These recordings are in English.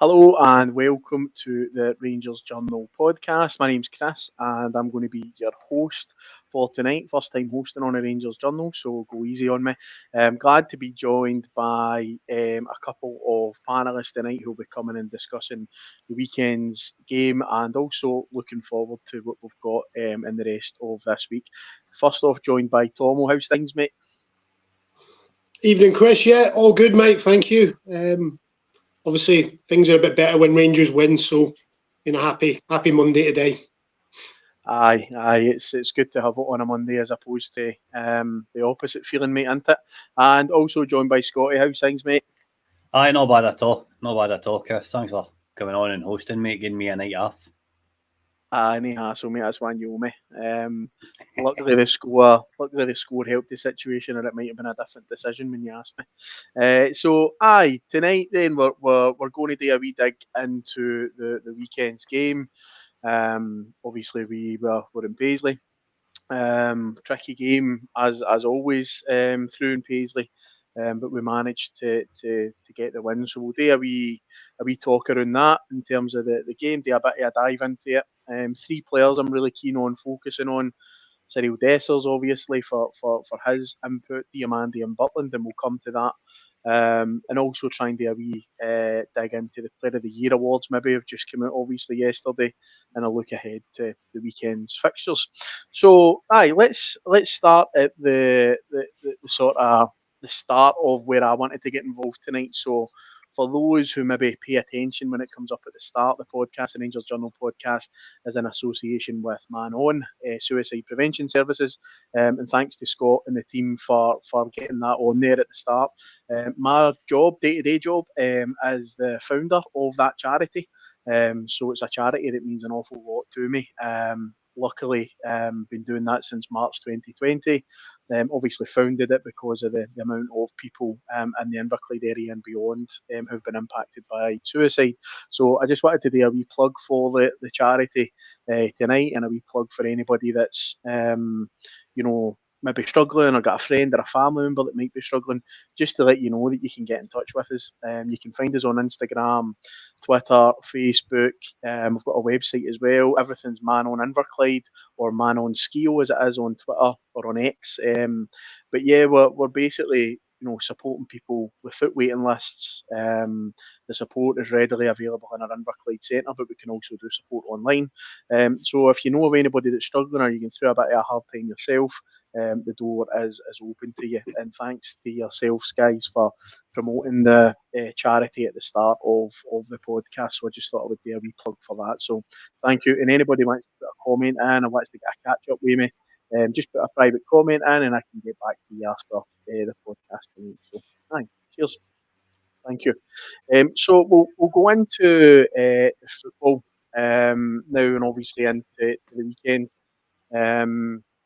Hello and welcome to the Rangers Journal podcast. My name's Chris and I'm going to be your host for tonight. First time hosting on a Rangers Journal, so go easy on me. I'm glad to be joined by a couple of panellists tonight who'll be coming and discussing the weekend's game and also looking forward to what we've got in the rest of this week. First off, joined by Tomo. How's things, mate? Evening, Chris. Yeah, all good, mate. Thank you. Obviously, things are a bit better when Rangers win, so happy Monday today. Aye, it's good to have it on a Monday as opposed to the opposite feeling, mate, isn't it? And also joined by Scotty. How's things, mate? Aye, not bad at all. Chris. Thanks for coming on and hosting, mate, giving me a night off. Any hassle, mate. That's one you owe me. Luckily the score helped the situation, or it might have been a different decision when you asked me. Tonight then we're going to do a wee dig into the weekend's game. Obviously we're in Paisley. Tricky game as always through in Paisley, but we managed to get the win. So we'll do a wee talk around that in terms of the game, do a bit of a dive into it. Three players I'm really keen on focusing on. Cyril Dessers, obviously, for his input, Diamandi and Butland, and we'll come to that. And also trying to do a wee dig into the Player of the Year awards, maybe have just come out obviously yesterday, and a look ahead to the weekend's fixtures. So, let's start at the sort of the start of where I wanted to get involved tonight. So, for those who maybe pay attention when it comes up at the start, the podcast, the Rangers Journal podcast, is in association with Man On Suicide Prevention Services. And thanks to Scott and the team for getting that on there at the start. My job, day-to-day job, is the founder of that charity. So it's a charity that means an awful lot to me. Luckily, been doing that since March 2020. Obviously founded it because of the amount of people in the Inverclyde area and beyond who've been impacted by suicide. So I just wanted to do a wee plug for the charity tonight, and a wee plug for anybody that's maybe struggling or got a friend or a family member that might be struggling, just to let you know that you can get in touch with us. You can find us on Instagram, Twitter, Facebook. We've got a website as well. Everything's Man On Inverclyde or Man On Skio as it is on Twitter or on X. But yeah, we're basically supporting people without waiting lists. The support is readily available in our Inverclyde centre, but we can also do support online. So if you know of anybody that's struggling or you can through a bit of a hard time yourself, the door is open to you. And thanks to yourselves, guys, for promoting the charity at the start of the podcast. So I just thought I would do a wee plug for that. So thank you. And anybody wants to put a comment in or wants to get a catch up with me, just put a private comment in and I can get back to you after the podcast. So, cheers. Thank you. So we'll go into football now, and obviously into the weekend.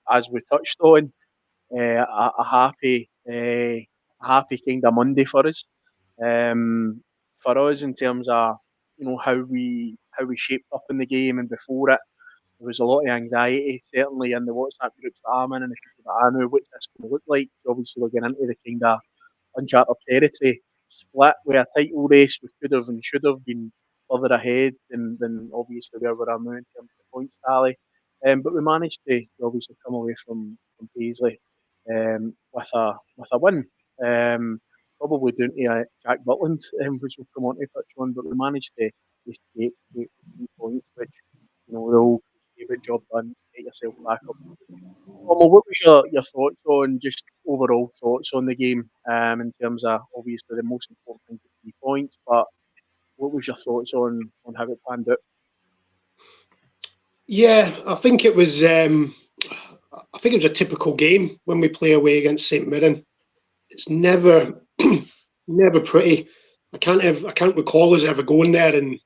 As we touched on, a happy kind of Monday for us. For us, in terms of how we shaped up in the game, and before it, there was a lot of anxiety, certainly in the WhatsApp groups that I'm in, and the people that I know, what's this going to look like? Obviously, we're getting into the kind of uncharted territory, split with a title race. We could have and should have been further ahead than obviously where we are now in terms of the points tally. But we managed to obviously come away from Paisley with a win. Probably down to Jack Butland, which we'll come on to touch on, but we managed to escape with 3 points, which the whole good job done, get yourself back up. Well, what was your thoughts on, just overall thoughts on the game, in terms of obviously the most important thing is 3 points, but what was your thoughts on how it panned out? Yeah, I think it was a typical game when we play away against St Mirren. It's never never pretty. I can't recall us ever going there and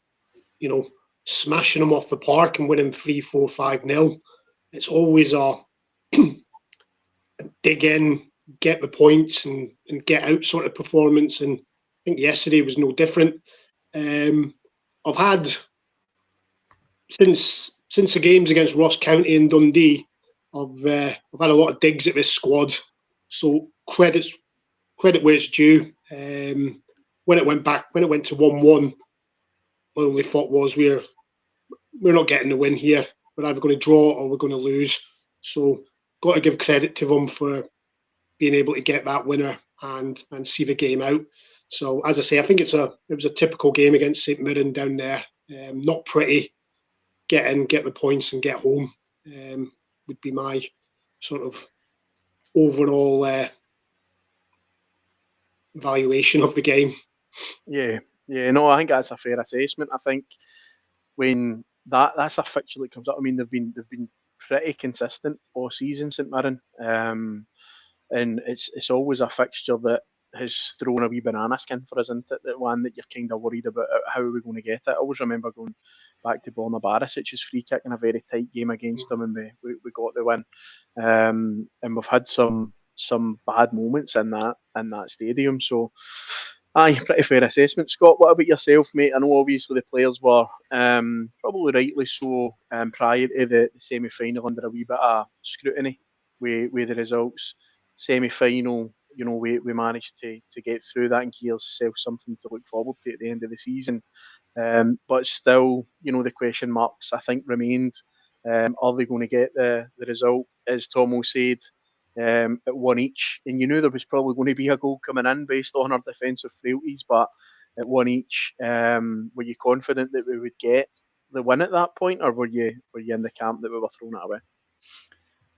smashing them off the park and winning 3-4, 5-0. It's always a dig in, get the points and get out sort of performance. And I think yesterday was no different. I've had since the games against Ross County and Dundee, I've had a lot of digs at this squad. So credit where it's due. When it went to 1-1, my only thought was we're not getting the win here. We're either going to draw or we're going to lose. So got to give credit to them for being able to get that winner and see the game out. So as I say, I think it was a typical game against St Mirren down there. Not pretty. Get the points and get home would be my sort of overall valuation of the game. Yeah, no, I think that's a fair assessment. I think when that's a fixture that comes up, I mean, they've been pretty consistent all season, St Mirren, and it's always a fixture that has thrown a wee banana skin for us, isn't it? That one that you're kind of worried about how are we going to get it. I always remember going back to Borna Barisic's free kick in a very tight game against them, and we got the win. And we've had some bad moments in that stadium. So, aye, pretty fair assessment. Scott, what about yourself, mate? I know obviously the players were probably rightly so prior to the semi-final under a wee bit of scrutiny with the results. Semi-final, you know, we managed to get through that and give ourselves something to look forward to at the end of the season. But still, you know, the question marks I think remained. Are they going to get the result, as Tomo said, at one each? And you knew there was probably going to be a goal coming in based on our defensive frailties, but at one each, were you confident that we would get the win at that point, or were you in the camp that we were throwing it away?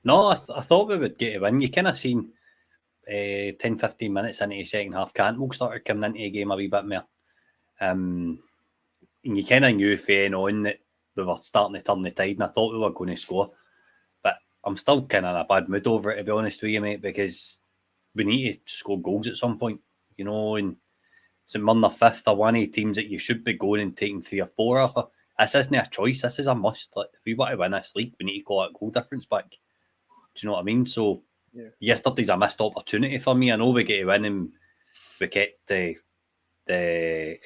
No, I thought we would get a win. You kind of seen 10-15 minutes into the second half, Cantwell started coming into the game a wee bit more. And you kind of knew fair on that we were starting to turn the tide, and I thought we were going to score. But I'm still kind of in a bad mood over it, to be honest with you, mate, because we need to score goals at some point, you know. And St Mirren are fifth, are one of the teams that you should be going and taking 3 or 4 off. This isn't a choice, this is a must. Like, if we want to win this league, we need to call that goal difference back. Do you know what I mean? So, yeah. Yesterday's a missed opportunity for me. I know we get to win and we kept the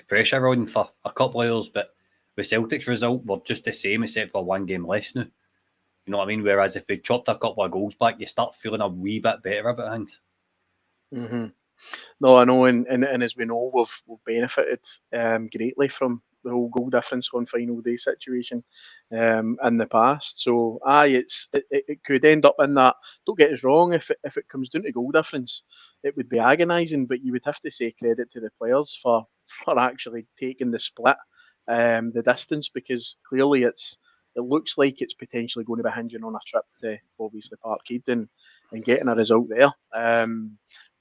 pressure on for a couple of hours, but with Celtic's result, we're just the same except we're one game less now. You know what I mean? Whereas if we chopped a couple of goals back, you start feeling a wee bit better about things. Mm-hmm. No, I know, and as we know, we've benefited greatly from the whole goal difference on final day situation in the past. So, it could end up in that. Don't get us wrong, if it comes down to goal difference, it would be agonising, but you would have to say credit to the players for actually taking the split, the distance, because clearly it looks like it's potentially going to be hinging on a trip to obviously Parkhead and getting a result there.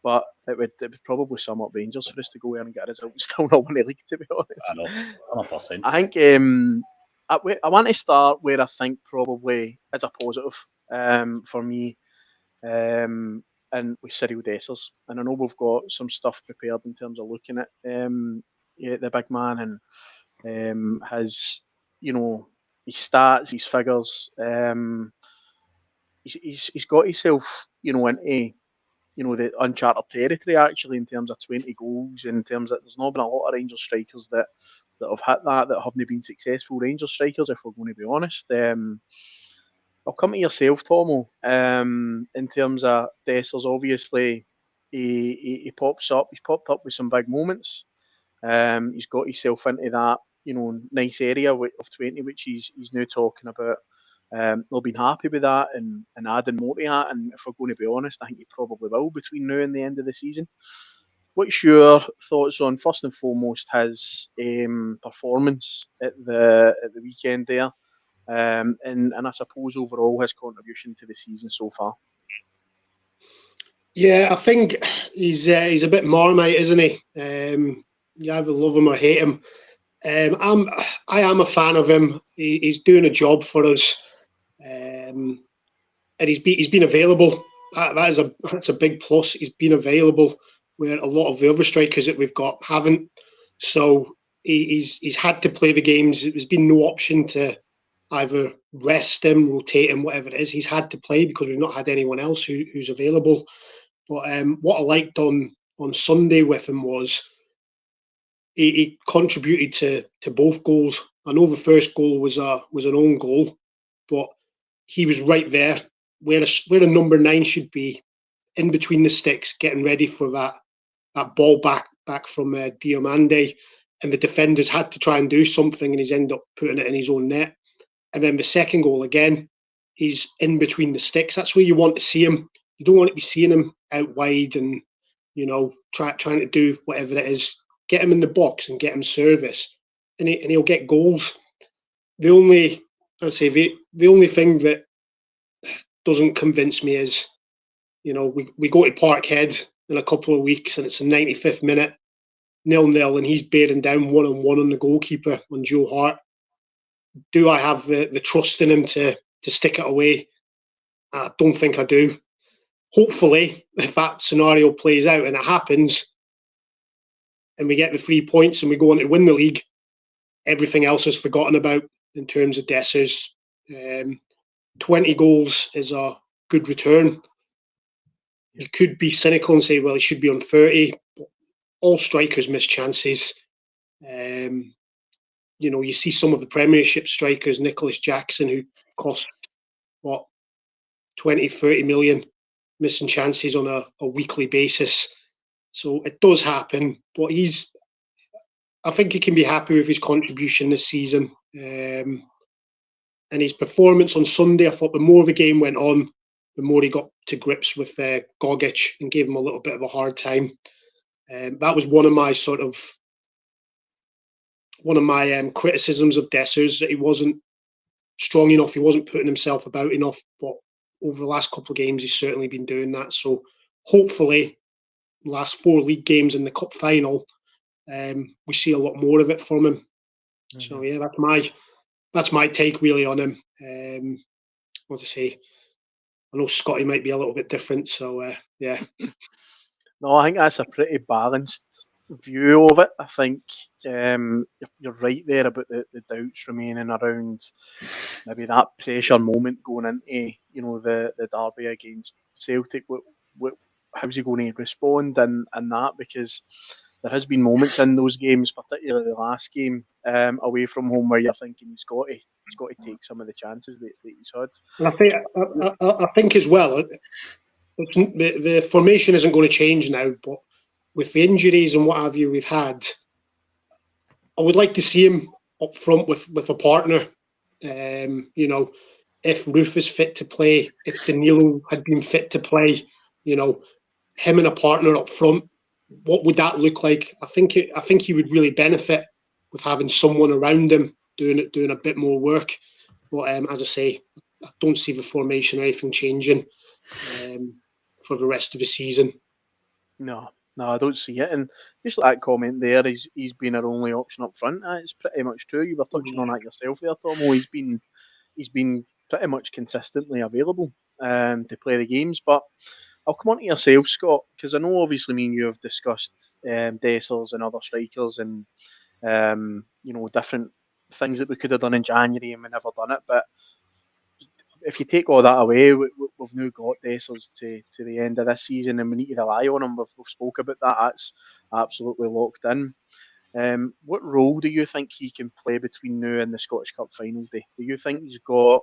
But it would probably sum up Rangers for us to go there and get a result and still not win the league, to be honest. I know, 100%. I think I want to start where I think probably is a positive for me, and with Cyril Dessers. And I know we've got some stuff prepared in terms of looking at the big man and his, you know, his stats, his figures. He's got himself, you know, into, you know, the uncharted territory actually in terms of 20 goals, in terms that there's not been a lot of Rangers strikers that have hit that haven't been successful Rangers strikers, if we're going to be honest. I'll come to yourself, Tomo. In terms of Dessers, obviously he pops up. He's popped up with some big moments. He's got himself into that, you know, nice area of 20, which he's now talking about. They'll be happy with that and adding more to that. And if we're going to be honest, I think he probably will between now and the end of the season. What's your thoughts on, first and foremost, his performance at the weekend there, and I suppose overall his contribution to the season so far? Yeah, I think he's a bit Marmite, isn't he? You either love him or hate him. I am a fan of him. He's doing a job for us. And he's been available. That's a big plus. He's been available where a lot of the other strikers that we've got haven't. So he's had to play the games. There's been no option to either rest him, rotate him, whatever it is. He's had to play because we've not had anyone else who's available. But what I liked on Sunday with him was he contributed to both goals. I know the first goal was an own goal, but he was right there where a number 9 should be, in between the sticks, getting ready for that ball back from Diomande. and the defenders had to try and do something, and he's ended up putting it in his own net. And then the second goal again, he's in between the sticks. That's where you want to see him. You don't want to be seeing him out wide and, trying to do whatever it is. Get him in the box and get him service, and he'll get goals. The only thing that doesn't convince me is, we go to Parkhead in a couple of weeks and it's the 95th minute, 0-0, and he's bearing down one-on-one on the goalkeeper, on Joe Hart. Do I have the trust in him to stick it away? I don't think I do. Hopefully, if that scenario plays out and it happens, and we get the 3 points and we go on to win the league, everything else is forgotten about in terms of Dessers. 20 goals is a good return. You could be cynical and say, well, he should be on 30. But all strikers miss chances. You see some of the Premiership strikers, Nicholas Jackson, who cost, 20, 30 million, missing chances on a weekly basis. So it does happen, but I think he can be happy with his contribution this season. And his performance on Sunday, I thought the more the game went on, the more he got to grips with Gogic and gave him a little bit of a hard time. That was one of my criticisms of Dessers, that he wasn't strong enough, he wasn't putting himself about enough, but over the last couple of games he's certainly been doing that. So hopefully the last 4 league games in the cup final, we see a lot more of it from him. Mm-hmm. So yeah, that's my take really on him. As I say, I know Scotty might be a little bit different, so yeah. No, I think that's a pretty balanced view of it. I think you're right there about the doubts remaining around maybe that pressure moment going into the derby against Celtic. How's he going to respond and that? Because there has been moments in those games, particularly the last game away from home, where you're thinking he's got to take some of the chances that he's had. And I think as well, the formation isn't going to change now, but with the injuries and what have you we've had, I would like to see him up front with a partner. If Roof is fit to play, if Danilo had been fit to play, him and a partner up front, what would that look like? I think he would really benefit with having someone around him doing a bit more work. But as I say, I don't see the formation or anything changing for the rest of the season. No, I don't see it. And just like that comment there, he's been our only option up front. It's pretty much true. You were touching on that yourself there, Tomo. He's been pretty much consistently available to play the games. But I'll come on to yourself, Scott, because I know obviously me and you have discussed Dessers and other strikers and different things that we could have done in January and we never done it. But if you take all that away, we've now got Dessers to the end of this season, and we need to rely on him. We've spoke about that. That's absolutely locked in. What role do you think he can play between now and the Scottish Cup final day? Do you think he's got,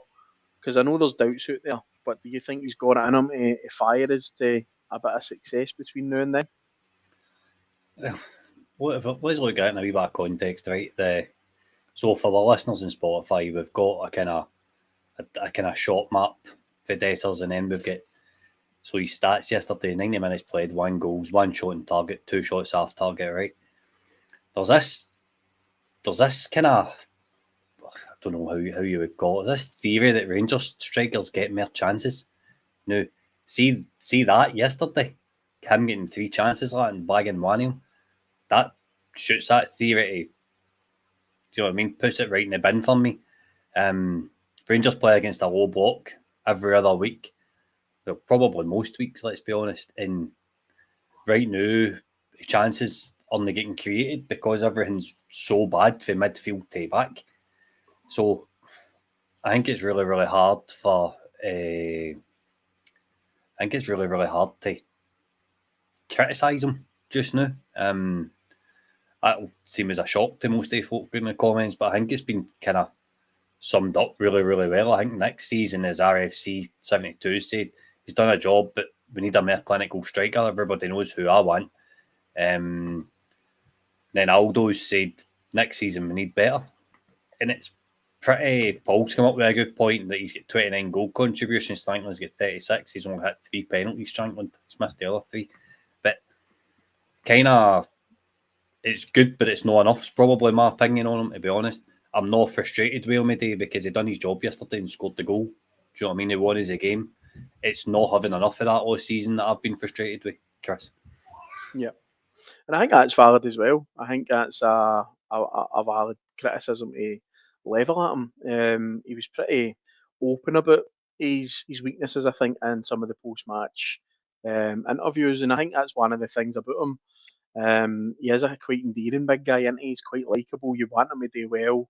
because I know there's doubts out there, but do you think he's got it in him to fire us to a bit of success between now and then? Let's look at it in a wee bit of context, right? So for the listeners in Spotify, we've got a kind of shot map for Dessers, and then we've got his stats yesterday: 90 minutes played, 1 goal, 1 shot on target, 2 shots off target. Right? There's this kind of, I don't know how you would call it, this theory that Rangers strikers get more chances. Now, see that yesterday, him getting 3 chances like and bagging 1 of them, that shoots that theory. Do you know what I mean? Puts it right in the bin for me. Rangers play against a low block every other week. Well, probably most weeks, let's be honest. And right now, chances aren't getting created because everything's so bad for midfield to back. So I think it's really, really hard to criticise him just now. That'll seem as a shock to most of the folk in the comments, but I think it's been kind of summed up really, really well. I think next season, as RFC 72 said, he's done a job, but we need a more clinical striker. Everybody knows who I want. Then Aldo's said next season we need better. And it's pretty... Paul's come up with a good point that he's got 29 goal contributions. Strankland's got 36. He's only hit 3 penalties, Strankland. He's missed the other 3. But kind of... It's good, but it's not enough. It's probably my opinion on him, to be honest. I'm not frustrated with him today because he done his job yesterday and scored the goal. Do you know what I mean? He won his game. It's not having enough of that all season that I've been frustrated with, Chris. Yeah. And I think that's valid as well. I think that's a valid criticism to level at him. He was pretty open about his weaknesses, I think, in some of the post-match interviews. And I think that's one of the things about him. He is a quite endearing big guy, and he's quite likeable. You want him to do well,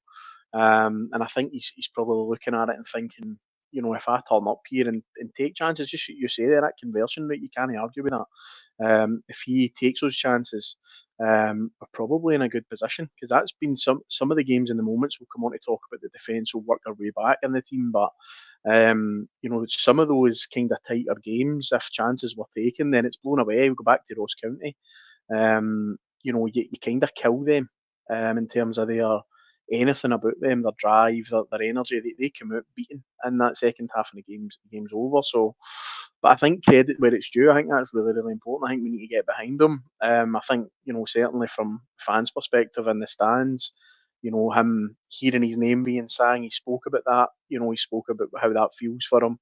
and I think he's probably looking at it and thinking, if I turn up here and take chances, just what you say there, that conversion rate, you can't argue with that. If he takes those chances, we're probably in a good position, because that's been some of the games in the moments. We'll come on to talk about the defence. We'll work our way back in the team, but some of those kind of tighter games, if chances were taken, then it's blown away. We go back to Ross County. You kind of kill them in terms of anything about them, their drive, their energy. They come out beaten in that second half of the game's over. So, but I think credit where it's due. I think that's really, really important. I think we need to get behind them. I think, certainly from fans' perspective in the stands, him hearing his name being sang, he spoke about that. He spoke about how that feels for him.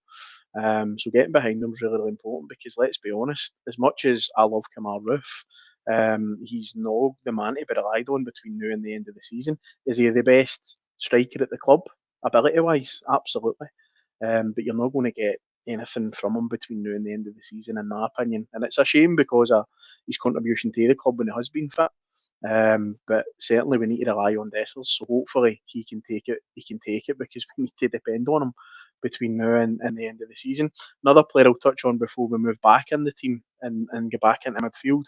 So getting behind him is really, really important, because let's be honest, as much as I love Kamal Roof, he's not the man to be relied on between now and the end of the season. Is he the best striker at the club, ability-wise? Absolutely. But you're not going to get anything from him between now and the end of the season, in my opinion. And it's a shame because of his contribution to the club when he has been fit. But certainly we need to rely on Dessers, so hopefully he can take it. He can take it, because we need to depend on him between now and the end of the season. Another player I'll touch on before we move back in the team and get back into midfield.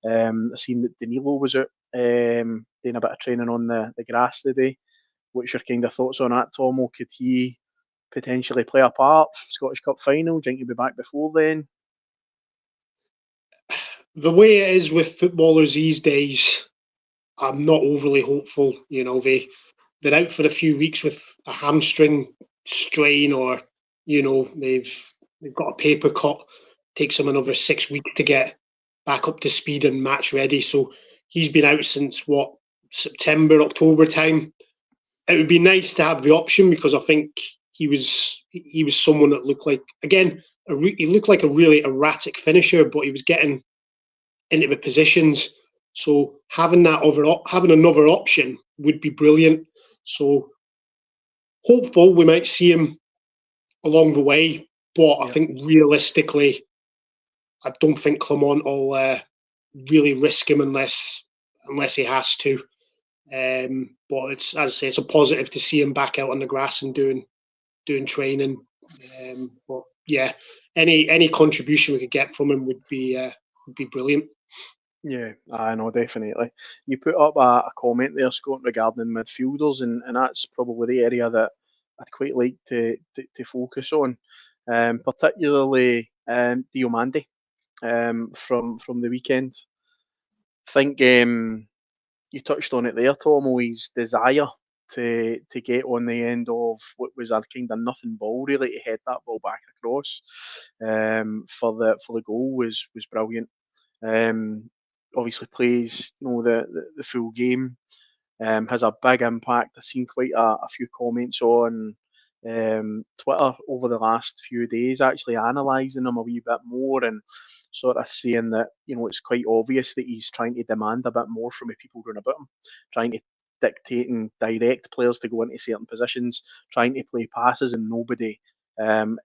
I've seen that Danilo was out doing a bit of training on the grass today. What's your kind of thoughts on that, Tomo? Could he potentially play a part? Scottish Cup final? Do you think he'll be back before then? The way it is with footballers these days, I'm not overly hopeful. They're out for a few weeks with a hamstring strain, or they've got a paper cut. Takes them another 6 weeks to get back up to speed and match ready. So he's been out since September, October time. It would be nice to have the option, because I think he was someone that looked like, again, he looked like a really erratic finisher, but he was getting into the positions. So having another option would be brilliant. So hopeful we might see him along the way, but I think realistically, I don't think Clement will really risk him unless he has to. But it's, as I say, it's a positive to see him back out on the grass and doing training. But yeah, any contribution we could get from him would be brilliant. Yeah, I know, definitely. You put up a comment there, Scott, regarding midfielders, and that's probably the area that I'd quite like to focus on, particularly Diomande from the weekend. I think you touched on it there, Tom, his desire to get on the end of what was a kind of nothing ball, really, to head that ball back across for the goal was brilliant. Obviously plays the full game, has a big impact. I've seen quite a few comments on Twitter over the last few days, actually analysing him a wee bit more and sort of saying that it's quite obvious that he's trying to demand a bit more from the people round about him, trying to dictate and direct players to go into certain positions, trying to play passes, and nobody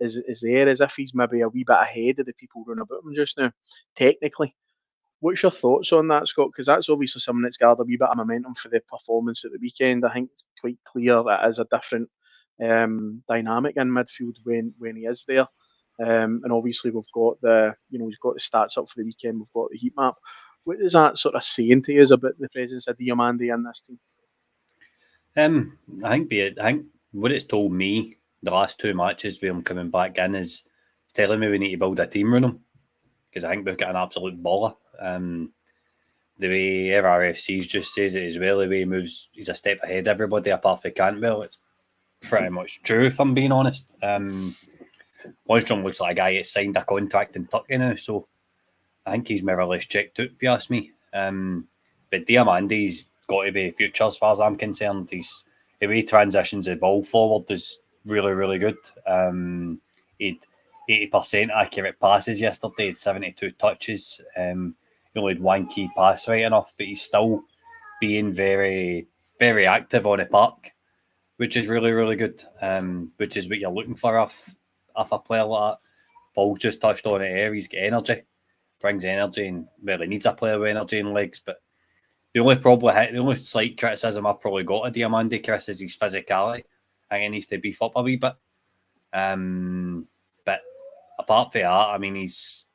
is there, as if he's maybe a wee bit ahead of the people round about him just now, technically. What's your thoughts on that, Scott? Because that's obviously something that's gathered a wee bit of momentum for the performance at the weekend. I think it's quite clear that is a different dynamic in midfield when he is there. And obviously we've got the stats up for the weekend. We've got the heat map. What is that sort of saying to us about the presence of Diomande in this team? I think what it's told me the last 2 matches with him coming back in is telling me we need to build a team around him, because I think we've got an absolute baller. the way RRFC's just says it as well, the way he moves, he's a step ahead of everybody apart from Cantwell. It's pretty much true, if I'm being honest. Lundstrom looks like a guy that's signed a contract in Turkey now, so I think he's more or less checked out, if you ask me. But Diamandi's got to be future as far as I'm concerned. The way he transitions the ball forward is really, really good. He had 80% accurate passes yesterday, 72 touches. He only had one key pass right enough, but he's still being very, very active on the park, which is really, really good. Which is what you're looking for off a player like that. Paul just touched on it here. He's got energy, brings energy, and really needs a player with energy and legs. But the only slight criticism I've probably got of Diamandi, Chris, is his physicality. I think he needs to beef up a wee bit. But apart from that, I mean, he's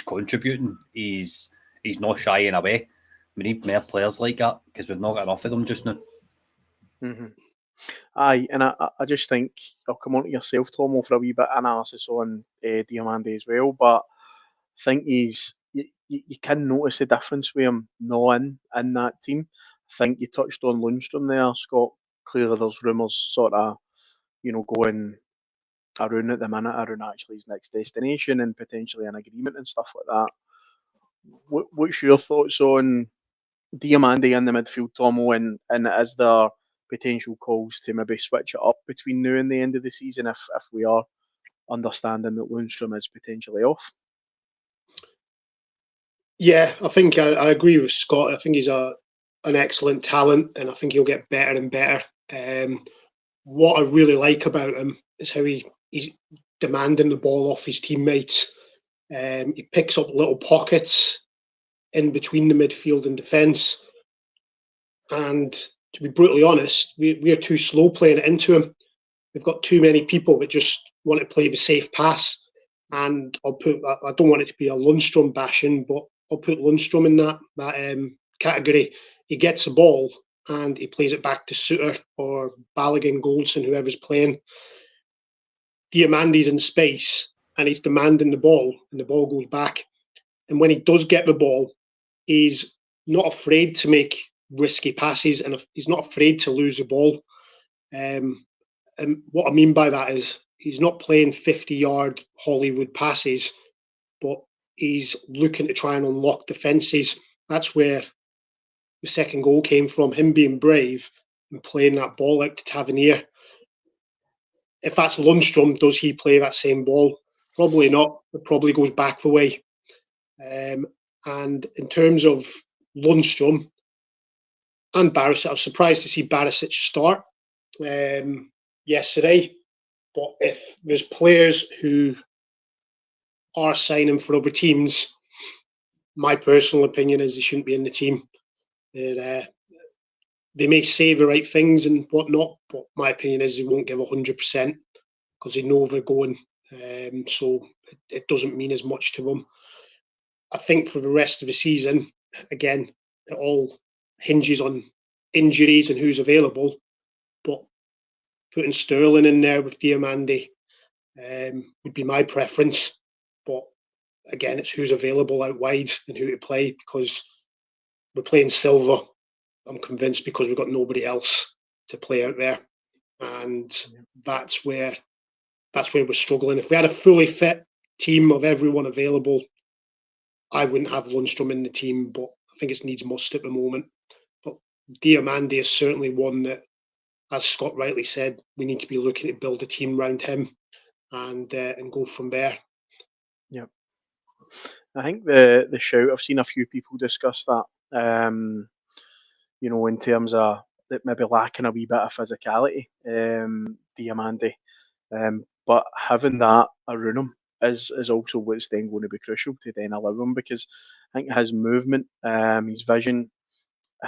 contributing. He's not shying away. We need more players like that because we've not got enough of them just now. Mm-hmm. Aye, and I just think I'll come on to yourself, Tomo, for a wee bit of analysis on Diamandi as well. But I think you can notice the difference with him not in that team. I think you touched on Lundstrom there, Scott. Clearly, there's rumours sort of going around at the minute around actually his next destination and potentially an agreement and stuff like that. What's your thoughts on Diamandi in the midfield, Tomo, and is there potential calls to maybe switch it up between now and the end of the season if we are understanding that Lundstrom is potentially off? Yeah, I think I agree with Scott. I think he's an excellent talent, and I think he'll get better and better. What I really like about him is how he's demanding the ball off his teammates. He picks up little pockets in between the midfield and defence. And to be brutally honest, we're too slow playing it into him. We've got too many people that just want to play the safe pass. And I don't want it to be a Lundstrom bashing, but I'll put Lundstrom in that category. He gets the ball and he plays it back to Suter or Balogun, Goldson, whoever's playing. Diamandi's in space and he's demanding the ball, and the ball goes back. And when he does get the ball, he's not afraid to make risky passes, and he's not afraid to lose the ball. And what I mean by that is he's not playing 50-yard Hollywood passes, but he's looking to try and unlock defences. That's where the second goal came from, him being brave and playing that ball out to Tavernier. If that's Lundstrom, does he play that same ball? Probably not. It probably goes back the way. And in terms of Lundstrom and Barisic, I was surprised to see Barisic start yesterday. But if there's players who are signing for other teams, my personal opinion is they shouldn't be in the team. They may say the right things and whatnot, but my opinion is they won't give 100% because they know they're going. So it doesn't mean as much to them. I think for the rest of the season, again, it all hinges on injuries and who's available. But putting Sterling in there with Diamandi would be my preference. But again, it's who's available out wide and who to play, because we're playing Silva, I'm convinced, because we've got nobody else to play out there. And that's where we're struggling. If we had a fully fit team of everyone available, I wouldn't have Lundstrom in the team, but I think it needs must at the moment. But Diamandi is certainly one that, as Scott rightly said, we need to be looking to build a team around him and go from there. Yeah, I think the shout, I've seen a few people discuss that. In terms of that maybe lacking a wee bit of physicality, Diamandi. But having that around him is also what's then going to be crucial to then allow him, because I think his movement, his vision,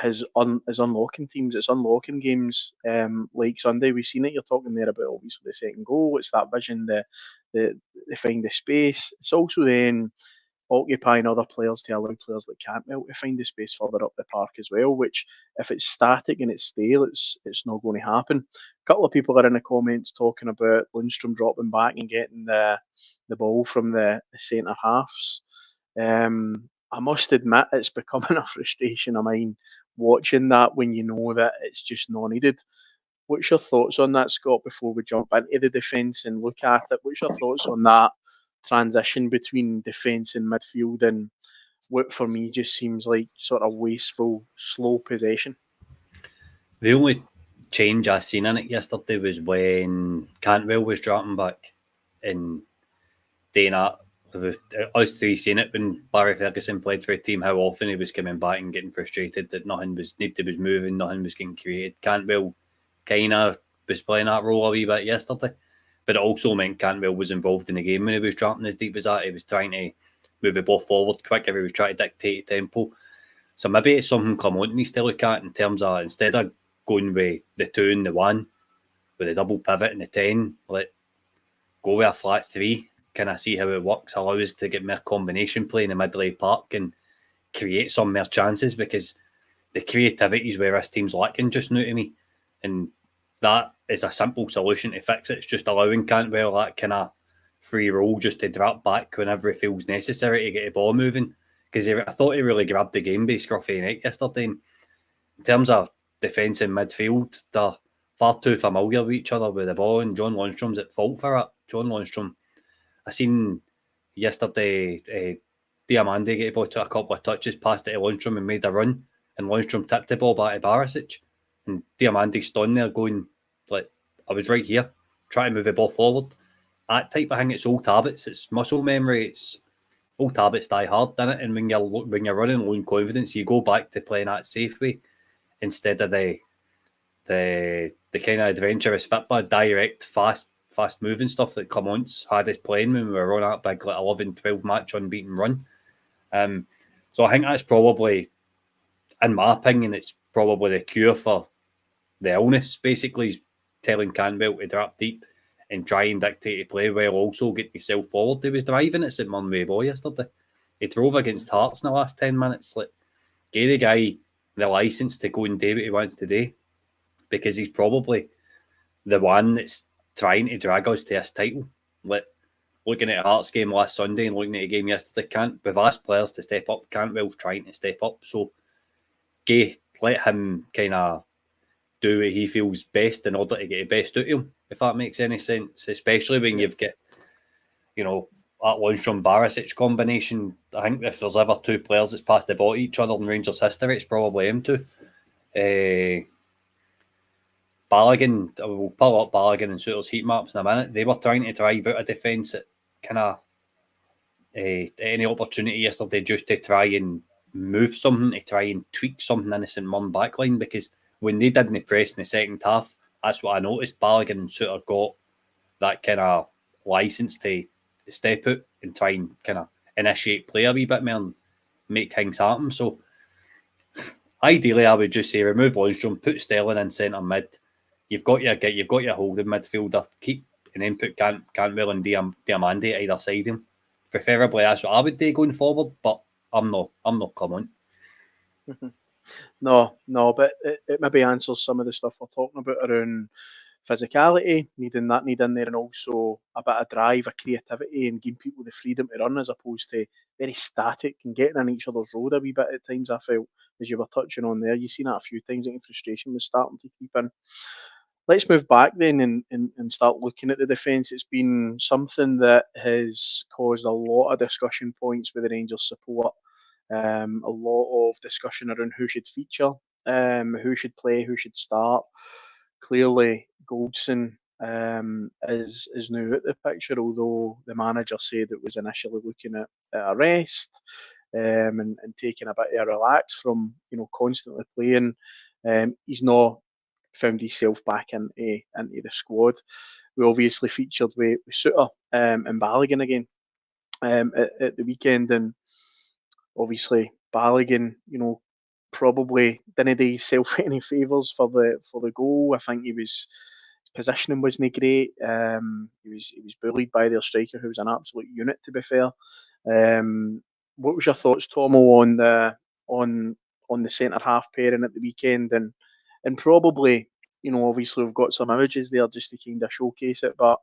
his unlocking teams, it's unlocking games like Sunday. We've seen it. You're talking there about obviously the second goal. It's that vision, the find the space. It's also then occupying other players to allow players like Cantwell to find the space further up the park as well, which if it's static and it's stale, it's not going to happen. A couple of people are in the comments talking about Lundstrom dropping back and getting the ball from the centre halves. I must admit it's becoming a frustration of mine watching that when you know that it's just not needed. What's your thoughts on that, Scott, before we jump into the defence and look at it? What's your thoughts on that transition between defence and midfield and what for me just seems like sort of wasteful, slow possession? The only change I seen in it yesterday was when Cantwell was dropping back and doing that. Us three seen it when Barry Ferguson played for a team, how often he was coming back and getting frustrated that nothing was moving, nothing was getting created. Cantwell kind of was playing that role a wee bit yesterday, but it also meant Cantwell was involved in the game when he was dropping as deep as that. He was trying to move the ball forward quicker, he was trying to dictate tempo. So maybe it's something Clement needs to look at in terms of, instead of going with the 2 and the 1, with the double pivot and the 10, go with a flat 3, kind of see how it works, allow us to get more combination play in the middle of the park and create some more chances, because the creativity is where this team's lacking just now to me. And that is a simple solution to fix it. It's just allowing Cantwell that kind of free roll just to drop back whenever it feels necessary to get the ball moving. Because I thought he really grabbed the game by scruffy neck yesterday. And in terms of defence and midfield, they're far too familiar with each other with the ball, and John Lundstrom's at fault for it. John Lundstrom, I seen yesterday, Diamandi get the ball, took a couple of touches, passed it to Lundstrom and made a run, and Lundstrom tipped the ball back to Barisic, and Diamandi's stood there going, I was right here, trying to move the ball forward. That type of thing, it's old habits, it's muscle memory, it's old habits die hard, doesn't it? And when you're running low in confidence, you go back to playing that safe way instead of the kind of adventurous football, direct, fast moving stuff that Clement's had us playing when we were on that big 11-12 match unbeaten run. So I think that's probably, in my opinion, it's probably the cure for the illness. Basically, is telling Cantwell to drop deep and try and dictate to play while also getting himself forward. He was driving at St Mirren with the ball yesterday. He drove against Hearts in the last 10 minutes. Gave the guy the licence to go and do what he wants to do, because he's probably the one that's trying to drag us to this title. Looking at a Hearts game last Sunday and looking at a game yesterday, we've asked players to step up. Cantwell's trying to step up. So let him kind of do what he feels best in order to get the best out of him, if that makes any sense. Especially when you've got, that Lundstrom Barisic combination. I think if there's ever 2 players that's passed the ball to each other in Rangers history, it's probably them 2. Balogun, we'll pull up Balogun and Souttar's heat maps in a minute. They were trying to drive out a defence at kind of any opportunity yesterday just to try and move something, to try and tweak something in the St Mirren backline, because when they didn't press in the second half, that's what I noticed. Balogun and Souttar got that kind of licence to step out and try and kind of initiate play a wee bit more and make things happen. So ideally, I would just say remove Lundstrom, put Sterling in centre mid. You've got your holding midfielder, keep, and then put Cantwell and Diamandi either side of him. Preferably, that's what I would do going forward. But I'm not coming. No, but it maybe answers some of the stuff we're talking about around physicality, needing that need in there, and also a bit of drive, a creativity, and giving people the freedom to run as opposed to very static and getting in each other's road a wee bit at times. I felt, as you were touching on there, you've seen that a few times. I think frustration was starting to creep in. Let's move back then and start looking at the defence. It's been something that has caused a lot of discussion points with the Rangers support. A lot of discussion around who should feature, who should play, who should start. Clearly, Goldson is now at the picture, although the manager said it was initially looking at a rest and taking a bit of a relax from constantly playing. He's not found himself back into the squad. We obviously featured with Souttar and Balogun again at the weekend, and obviously Balogun, probably didn't do himself any favours for the goal. I think his positioning wasn't great. He was bullied by their striker, who was an absolute unit, to be fair. What was your thoughts, Tomo, on the centre half pairing at the weekend, and probably, obviously we've got some images there just to kind of showcase it, but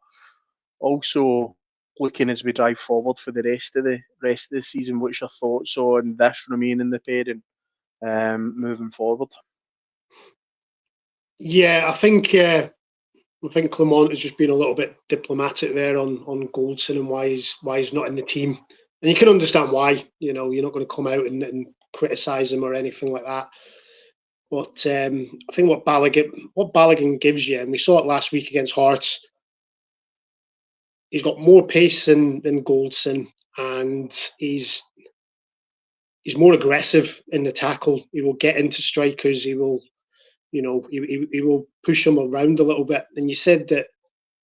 also looking as we drive forward for the rest of the season, what's your thoughts on this remaining the pairing moving forward? Yeah, I think Clement has just been a little bit diplomatic there on Goldson and why he's not in the team, and you can understand why. You're not going to come out and criticise him or anything like that. But I think what Balogun gives you, and we saw it last week against Hearts, he's got more pace than Goldson, and he's more aggressive in the tackle. He will get into strikers. He will, he will push them around a little bit. And you said that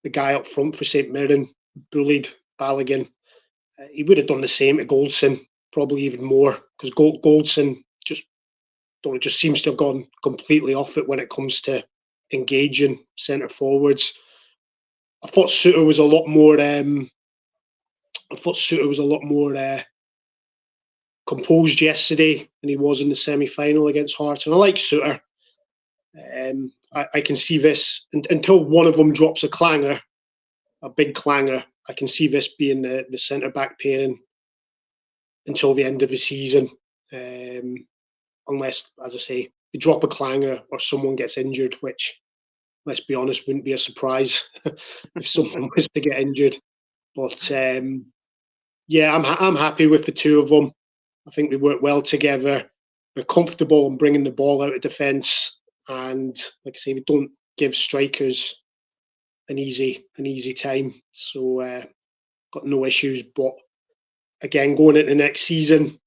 the guy up front for St Mirren bullied Balogun. He would have done the same to Goldson, probably even more, because Goldson just seems to have gone completely off it when it comes to engaging centre forwards. I thought Suter was a lot more. Composed yesterday than he was in the semi-final against Hearts, and I like Suter. I can see this until one of them drops a clanger, a big clanger. I can see this being the centre back pairing until the end of the season, unless, as I say, they drop a clanger or someone gets injured, which, let's be honest, wouldn't be a surprise if someone was to get injured. But yeah, I'm happy with the two of them. I think we work well together. We're comfortable in bringing the ball out of defence, and like I say, we don't give strikers an easy time. So got no issues. But again, going into next season,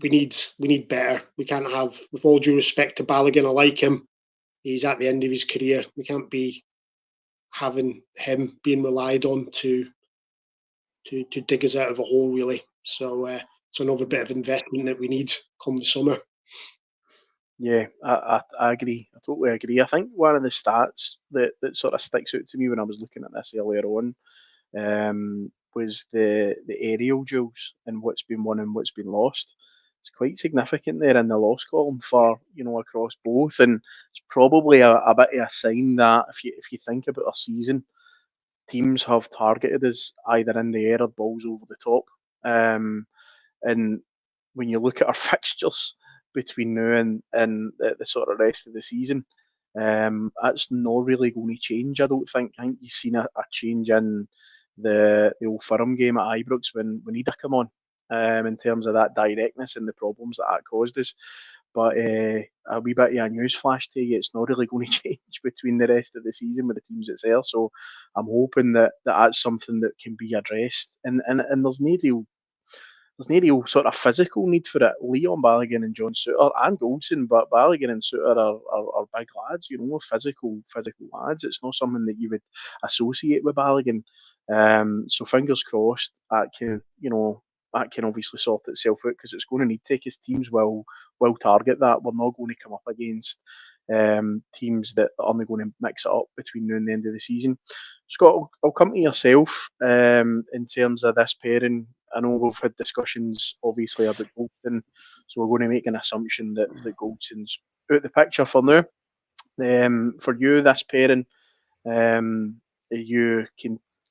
we need better. We can't have, with all due respect to Balogun, I like him. He's at the end of his career. We can't be having him being relied on to dig us out of a hole, really. So it's another bit of investment that we need come the summer. Yeah, I agree. I totally agree. I think one of the stats that sort of sticks out to me when I was looking at this earlier on was the aerial duels and what's been won and what's been lost. It's quite significant there in the loss column for, across both, and it's probably a bit of a sign that if you think about our season, teams have targeted us either in the air or balls over the top. And when you look at our fixtures between now and the sort of rest of the season, that's not really going to change, I don't think. I think you've seen a change in the old Hotham game at Ibrox when Ida come on, in terms of that directness and the problems that caused us. But a wee bit of a news flash to you, it's not really going to change between the rest of the season with the teams that's there. So I'm hoping that that's something that can be addressed. And there's no real sort of physical need for it. Leon Balogun and John Suter and Goldson, but Balogun and Suter are big lads, physical lads. It's not something that you would associate with Balogun. So fingers crossed that can obviously sort itself out, because it's going to need to, because teams will target that. We're not going to come up against teams that are only going to mix it up between now and the end of the season. Scott, I'll come to yourself in terms of this pairing. I know we've had discussions, obviously, about Goldson, so we're going to make an assumption that Goldson's out the picture for now. For you, this pairing, are you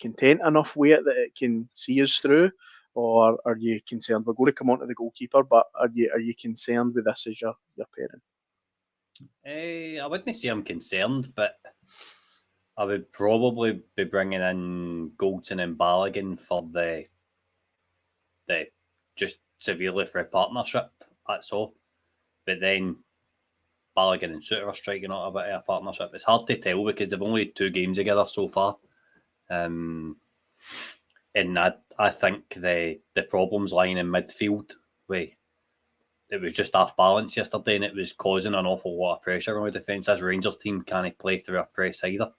content enough with it that it can see us through, or are you concerned? We're going to come on to the goalkeeper, but are you concerned with this as your pairing? I wouldn't say I'm concerned, but I would probably be bringing in Goldson and Balogun for the just severely for a partnership. That's all. But then Balogun and Suter are striking out a bit of a partnership. It's hard to tell because they've only 2 games together so far. And I think the problems lying in midfield, it was just off balance yesterday, and it was causing an awful lot of pressure on the defence. This Rangers team can't play through a press either.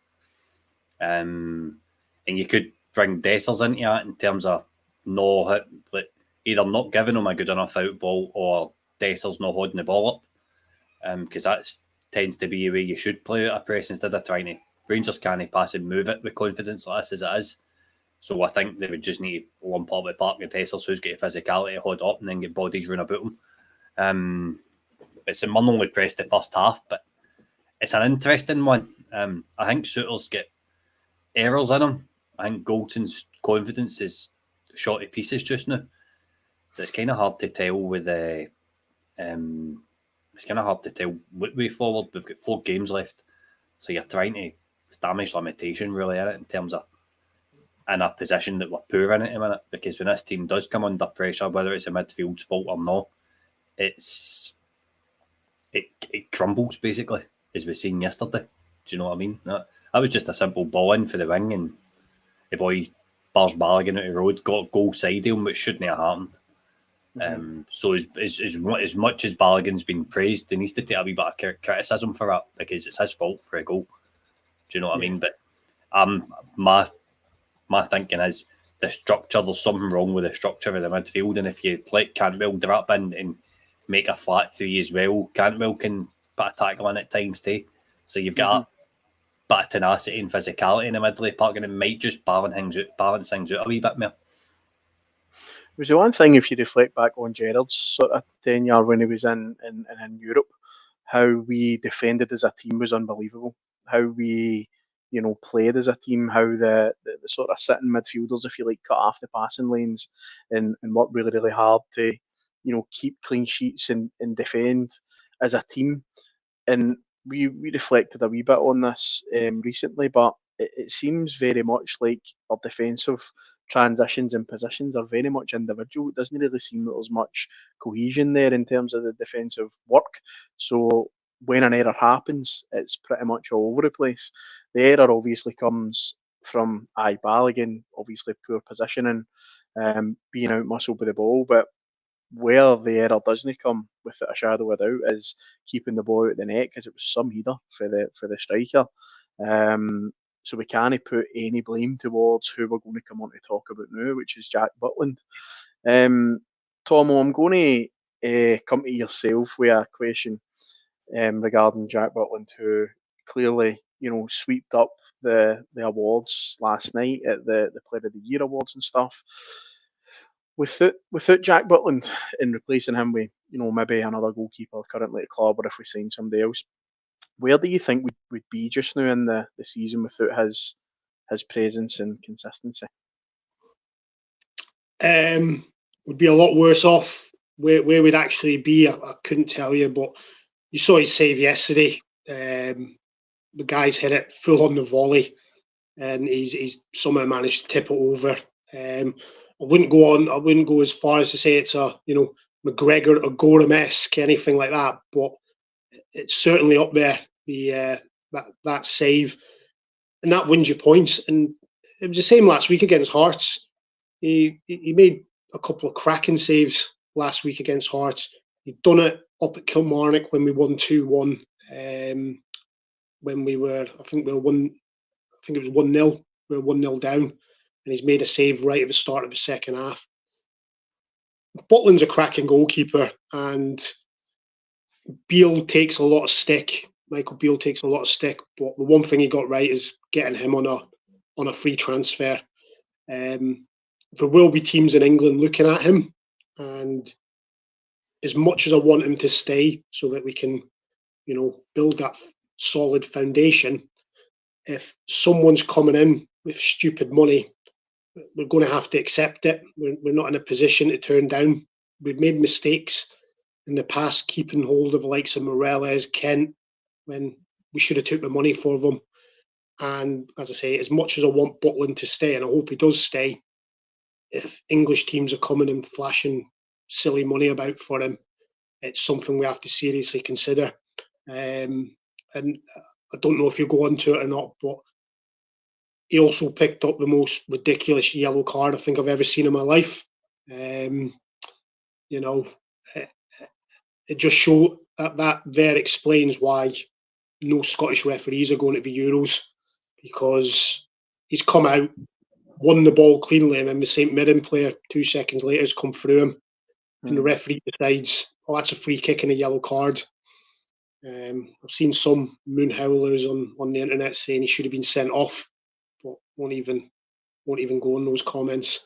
And you could bring Dessers into that in terms of either not giving them a good enough out ball, or Dessers not holding the ball up. Because that tends to be the way you should play out a press instead of trying to. Rangers can't pass and move it with confidence like this as it is. So I think they would just need to lump up with Park and Dessers, who's got the physicality to hold up and then get bodies run about them. It's a Mirren only pressed the first half, but it's an interesting one. I think Suter's got errors in him. I think Goldson's confidence is shot to pieces just now. So it's kind of hard to tell with it's kind of hard to tell what way forward. We've got 4 games left, so you're trying to damage limitation really in it in terms of in a position that we're poor in at the minute. Because when this team does come under pressure, whether it's a midfield's fault or not, it crumbles basically, as we seen yesterday. Do you know what I mean? That was just a simple ball in for the wing, and the boy bars Balogun out the road, got goal side him, which shouldn't have happened. So as much as Balogun's been praised, he needs to take a wee bit of criticism for that, because it's his fault for a goal. Do you know what I mean? But my thinking is the structure. There's something wrong with the structure of the midfield, and if you let Cantwell drop in and make a flat 3 as well, Cantwell can put a tackle in at times too. So you've got a bit of tenacity and physicality in the middle of the park, and it might just balance things out a wee bit more. It was the one thing, if you reflect back on Gerrard's sort of tenure when he was in Europe, how we defended as a team was unbelievable. How we, played as a team, how the sort of sitting midfielders, if you like, cut off the passing lanes and worked really, really hard to, keep clean sheets and defend as a team. And we reflected a wee bit on this recently, but it seems very much like our defensive transitions and positions are very much individual. It doesn't really seem that there's much cohesion there in terms of the defensive work. So when an error happens, it's pretty much all over the place. The error obviously comes from Balogun, obviously poor positioning, being out muscled with the ball, but where the error doesn't come, without a shadow of a doubt, is keeping the ball out of the net, because it was some header for the striker. So we can't put any blame towards who we're going to come on to talk about now, which is Jack Butland. Tomo, I'm going to come to yourself with a question regarding Jack Butland, who clearly, sweeped up the awards last night at the Player of the Year awards and stuff. Without Jack Butland and replacing him with, maybe another goalkeeper currently at the club, or if we sign somebody else, where do you think we'd be just now in the season without his presence and consistency? Would be a lot worse off. Where we'd actually be, I couldn't tell you, but you saw his save yesterday. The guy's hit it full on the volley, and he's somehow managed to tip it over. I wouldn't go as far as to say it's a McGregor or Gorham-esque, anything like that, but it's certainly up there. That save, and that wins you points. And it was the same last week against Hearts. He made a couple of cracking saves last week against Hearts. He'd done it up at Kilmarnock when we won 2-1. When we were, I think it was 1-0. We were 1-0 down, and he's made a save right at the start of the second half. Butland's a cracking goalkeeper, and Beale takes a lot of stick. Michael Beale takes a lot of stick, but the one thing he got right is getting him on a free transfer. There will be teams in England looking at him, and as much as I want him to stay so that we can, build that solid foundation, if someone's coming in with stupid money, we're going to have to accept it. We're not in a position to turn down. We've made mistakes in the past, keeping hold of the likes of Moreles, Kent, when we should have took the money for them. And as I say, as much as I want Butland to stay, and I hope he does stay, if English teams are coming and flashing silly money about for him, it's something we have to seriously consider. And I don't know if you go onto it or not, but he also picked up the most ridiculous yellow card I think I've ever seen in my life. It just showed that there explains why no Scottish referees are going to the Euros, because he's come out, won the ball cleanly, and then the St Mirren player 2 seconds later has come through him, and the referee decides, oh, that's a free kick and a yellow card. I've seen some moon howlers on the internet saying he should have been sent off, but won't even go on those comments.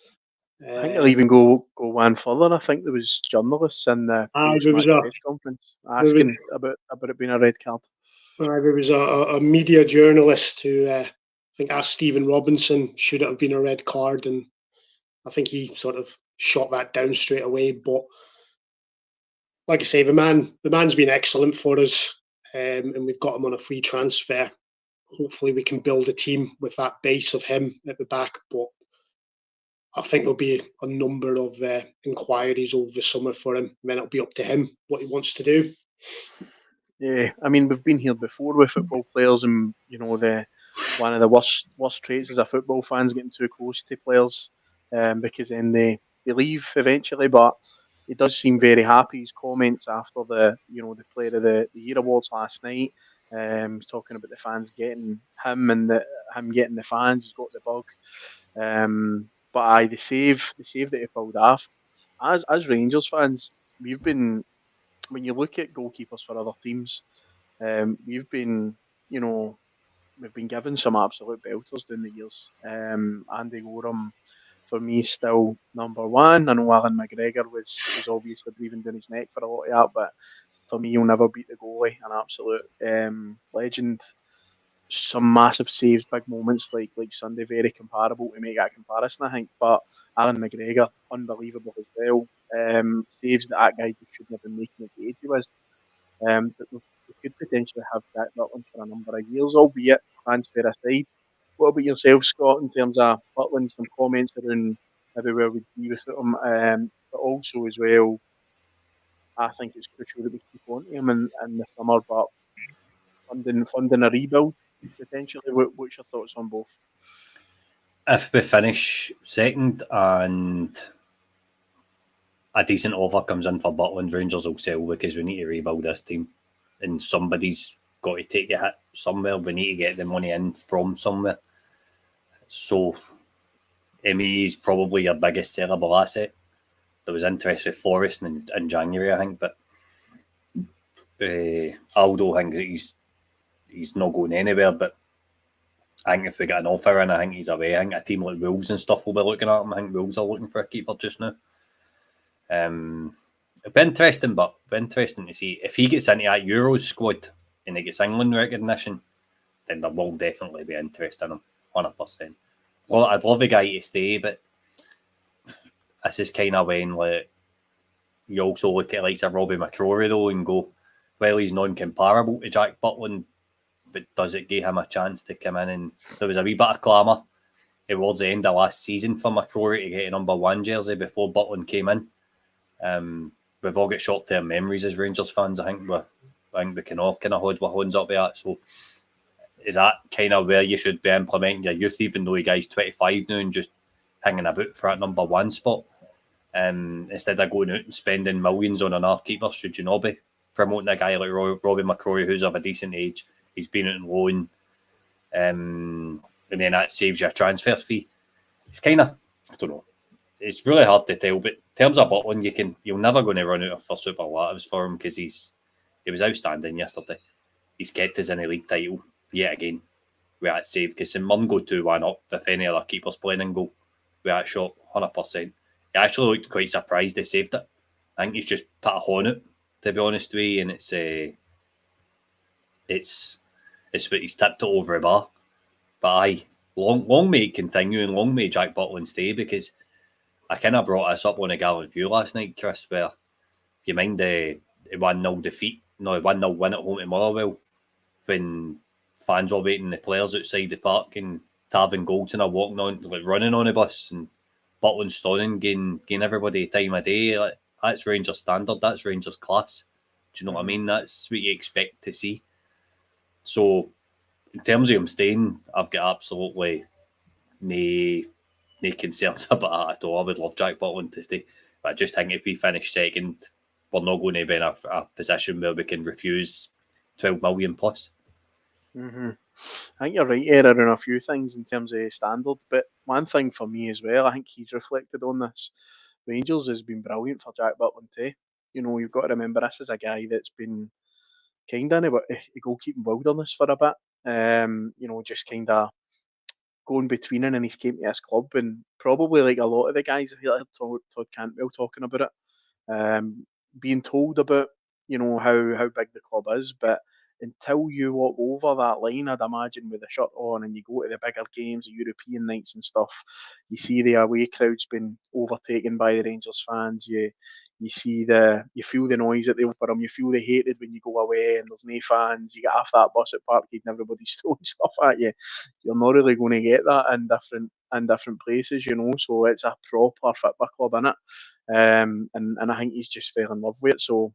I think they'll even go one further. I think there was journalists in the post-match press conference asking about it being a red card. There was a media journalist who think asked Stephen Robinson, should it have been a red card? And I think he sort of shot that down straight away. But like I say, the man's been excellent for us, and we've got him on a free transfer. Hopefully, we can build a team with that base of him at the back. But I think there'll be a number of inquiries over the summer for him, and then it'll be up to him what he wants to do. Yeah, I mean, we've been here before with football players, and one of the worst traits as a football fan is getting too close to players, because then they leave eventually. But he does seem very happy. His comments after the Player of the Year awards last night, talking about the fans getting him and him getting the fans. He's got the bug. But the save that he pulled off. As Rangers fans, we've been, when you look at goalkeepers for other teams, we've been, we've been given some absolute belters down the years. Andy Gorham, for me, still number one. I know Alan McGregor was obviously breathing down his neck for a lot of that, but for me, he'll never beat the goalie. An absolute legend. Some massive saves, big moments like Sunday, very comparable to make that comparison, I think. But Alan McGregor, unbelievable as well. Saves that guy just shouldn't have been making at the age he was. But we could potentially have Jack Butland for a number of years, albeit transfer aside. What about yourself, Scott, in terms of Butland? Some comments around maybe where we'd be with him, but also as well, I think it's crucial that we keep on to him in the summer, but funding a rebuild potentially. What's your thoughts on both? If we finish second and a decent offer comes in for Butland, Rangers will sell because we need to rebuild this team. And somebody's got to take a hit somewhere. We need to get the money in from somewhere. So, he's probably your biggest sellable asset. There was interest with Forrest in January, I think, but Aldo thinks he's not going anywhere. But I think if we get an offer in, I think he's away. I think a team like Wolves and stuff will be looking at him. I think Wolves are looking for a keeper just now. It'll be interesting, but interesting to see if he gets into that Euros squad and he gets England recognition, then there will definitely be interest in him, 100%. Well, I'd love the guy to stay, but this is kind of when you also look at like Robbie McCrory though and go, well, he's non-comparable to Jack Butland, but does it give him a chance to come in? And there was a wee bit of clamour towards the end of last season for McCrory to get a number one jersey before Butland came in. We've all got short-term memories as Rangers fans. I think we can all kind of hold our hands up with that. So is that kind of where you should be implementing your youth, even though you guys 25 now and just hanging about for that number one spot? Instead of going out and spending millions on another keeper, should you not be promoting a guy like Robbie McCrory, who's of a decent age? He's been out on loan, and then that saves you a transfer fee. It's kind of, I don't know. It's really hard to tell, but in terms of Butland, you're never going to run out of superlatives for him because he was outstanding yesterday. He's kept us in a league title yet again with that save because St Mirren go 2-1 up if any other keeper's playing in goal with that shot, 100%. He actually looked quite surprised he saved it. I think he's just put a horn out, to be honest with you, and it's what he's tipped it over the bar. But long may it continue and long may Jack Butland stay, because I kind of brought this up on a Gallant View last night, Chris, where you mind the 1-0 defeat, no, 1-0 win at home to Motherwell, when fans were waiting the players outside the park and Tarvin Goldson are walking on, like running on the bus, and Butland stunning, getting everybody time of day. Like, that's Rangers standard, that's Rangers class. Do you know what I mean? That's what you expect to see. So, in terms of him staying, I've got absolutely no concerns about that at all. I would love Jack Butland to stay, but I just think if we finish second, we're not going to be in a position where we can refuse 12 million plus. Mm-hmm. I think you're right here around a few things in terms of standard, but one thing for me as well, I think he's reflected on this. Rangers has been brilliant for Jack Butland too. You've got to remember this is a guy that's been kind of in a goalkeeping wilderness for a bit. Just kind of going between him and he's came to his club, and probably like a lot of the guys, I heard Todd Cantwell talking about it, being told about how big the club is, but until you walk over that line, I'd imagine, with a shirt on and you go to the bigger games, the European nights and stuff, you see the away crowd's been overtaken by the Rangers fans. You feel the noise that they offer them. You feel the hatred when you go away and there's no fans. You get off that bus at Parkhead and everybody's throwing stuff at you. You're not really going to get that in different places, So it's a proper football club, innit? And I think he's just fell in love with it. So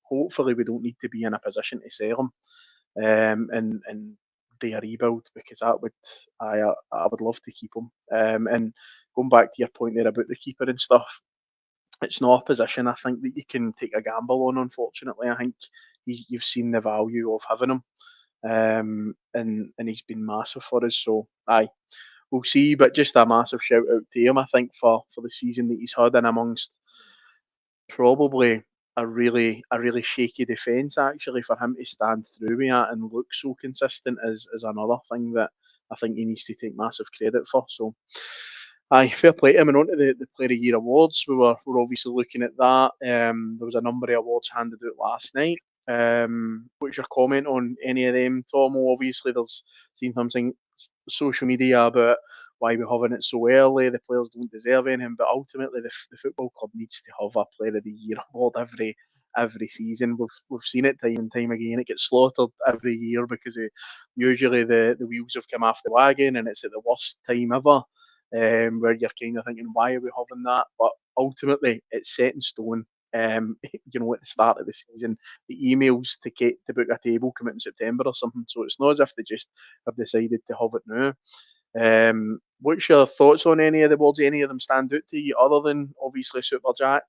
hopefully we don't need to be in a position to sell him, and do a rebuild, because I would love to keep him. And going back to your point there about the keeper and stuff, it's not a position I think that you can take a gamble on. Unfortunately, I think you've seen the value of having him, and he's been massive for us. So we'll see. But just a massive shout out to him, I think, for the season that he's had, and amongst probably a really shaky defence, actually, for him to stand through with that and look so consistent is another thing that I think he needs to take massive credit for. So fair play to him. And on to the Player of the Year awards, we're obviously looking at that. There was a number of awards handed out last night. What's your comment on any of them, Tomo? Obviously, there's seen something social media about why we're having it so early. The players don't deserve anything, but ultimately, the football club needs to have a Player of the Year award every season. We've seen it time and time again. It gets slaughtered every year because usually the wheels have come off the wagon and it's at the worst time ever. Where you're kind of thinking, why are we having that? But ultimately, it's set in stone. At the start of the season, the emails to book a table come out in September or something. So it's not as if they just have decided to have it now. What's your thoughts on any of the awards? Any of them stand out to you other than obviously Super Jack?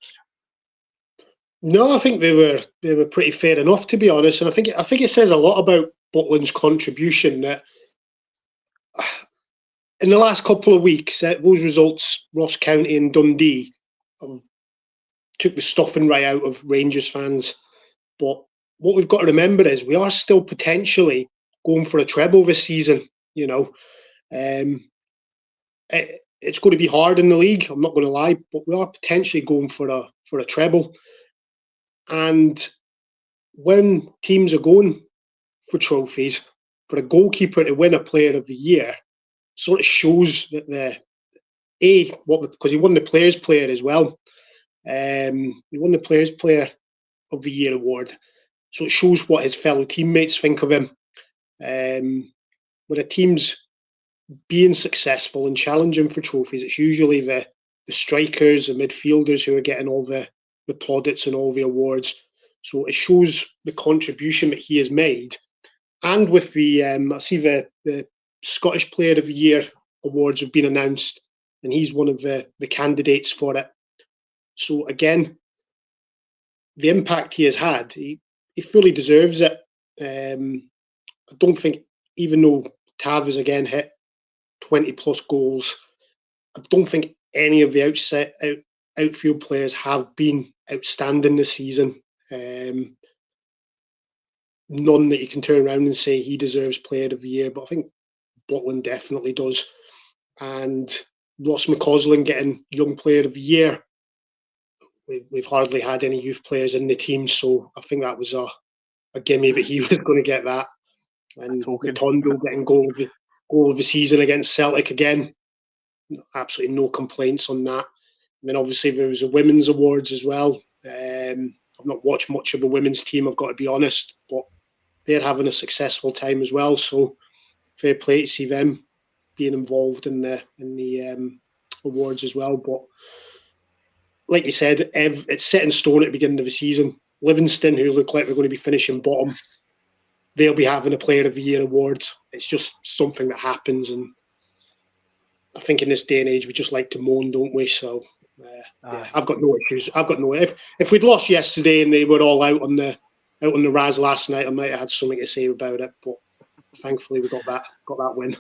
No, I think they were pretty fair enough, to be honest. And I think it says a lot about Butland's contribution that in the last couple of weeks, those results, Ross County and Dundee, took the stuffing right out of Rangers fans. But what we've got to remember is we are still potentially going for a treble this season. It's going to be hard in the league, I'm not going to lie, but we are potentially going for a treble. And when teams are going for trophies, for a goalkeeper to win a Player of the Year, sort of shows that because he won the Players' Player as well. He won the Players' Player of the Year award, so it shows what his fellow teammates think of him. When a team's being successful and challenging for trophies, it's usually the strikers and midfielders who are getting all the plaudits and all the awards. So it shows the contribution that he has made. And with the I see the Scottish Player of the Year awards have been announced, and he's one of the candidates for it. So again, the impact he has had, he fully deserves it. I don't think, even though Tav has again hit 20 plus goals, I don't think any of the outfield players have been outstanding this season. None that you can turn around and say he deserves Player of the Year, but I think Butland definitely does. And Ross McCausland getting Young Player of the Year. We've hardly had any youth players in the team, so I think that was a gimme that he was going to get that. And Tondo getting goal of the season against Celtic again. Absolutely no complaints on that. And then obviously there was a women's awards as well. I've not watched much of the women's team, I've got to be honest, but they're having a successful time as well. So fair play to see them being involved in the awards as well. But like you said, it's set in stone at the beginning of the season. Livingston, who look like they're going to be finishing bottom, they'll be having a Player of the Year award. It's just something that happens, and I think in this day and age we just like to moan, don't we? So I've got no issues. If we'd lost yesterday and they were all out on the Raz last night, I might have had something to say about it. But thankfully we got that win.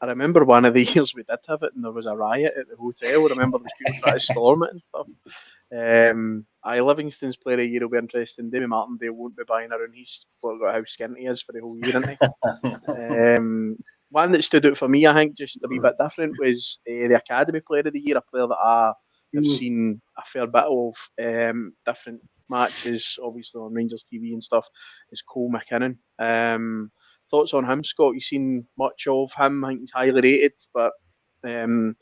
I remember one of the years we did have it, and there was a riot at the hotel. I remember the people trying to storm it and stuff. Livingston's Player of the Year will be interesting. Davy Martindale won't be buying around. He's got how skint he is for the whole year, isn't he? One that stood out for me, I think, just a wee bit different, was the Academy Player of the Year, a player that I have seen a fair bit of different matches, obviously on Rangers TV and stuff, is Cole McKinnon. Thoughts on him, Scott? You've seen much of him. I think he's highly rated, but there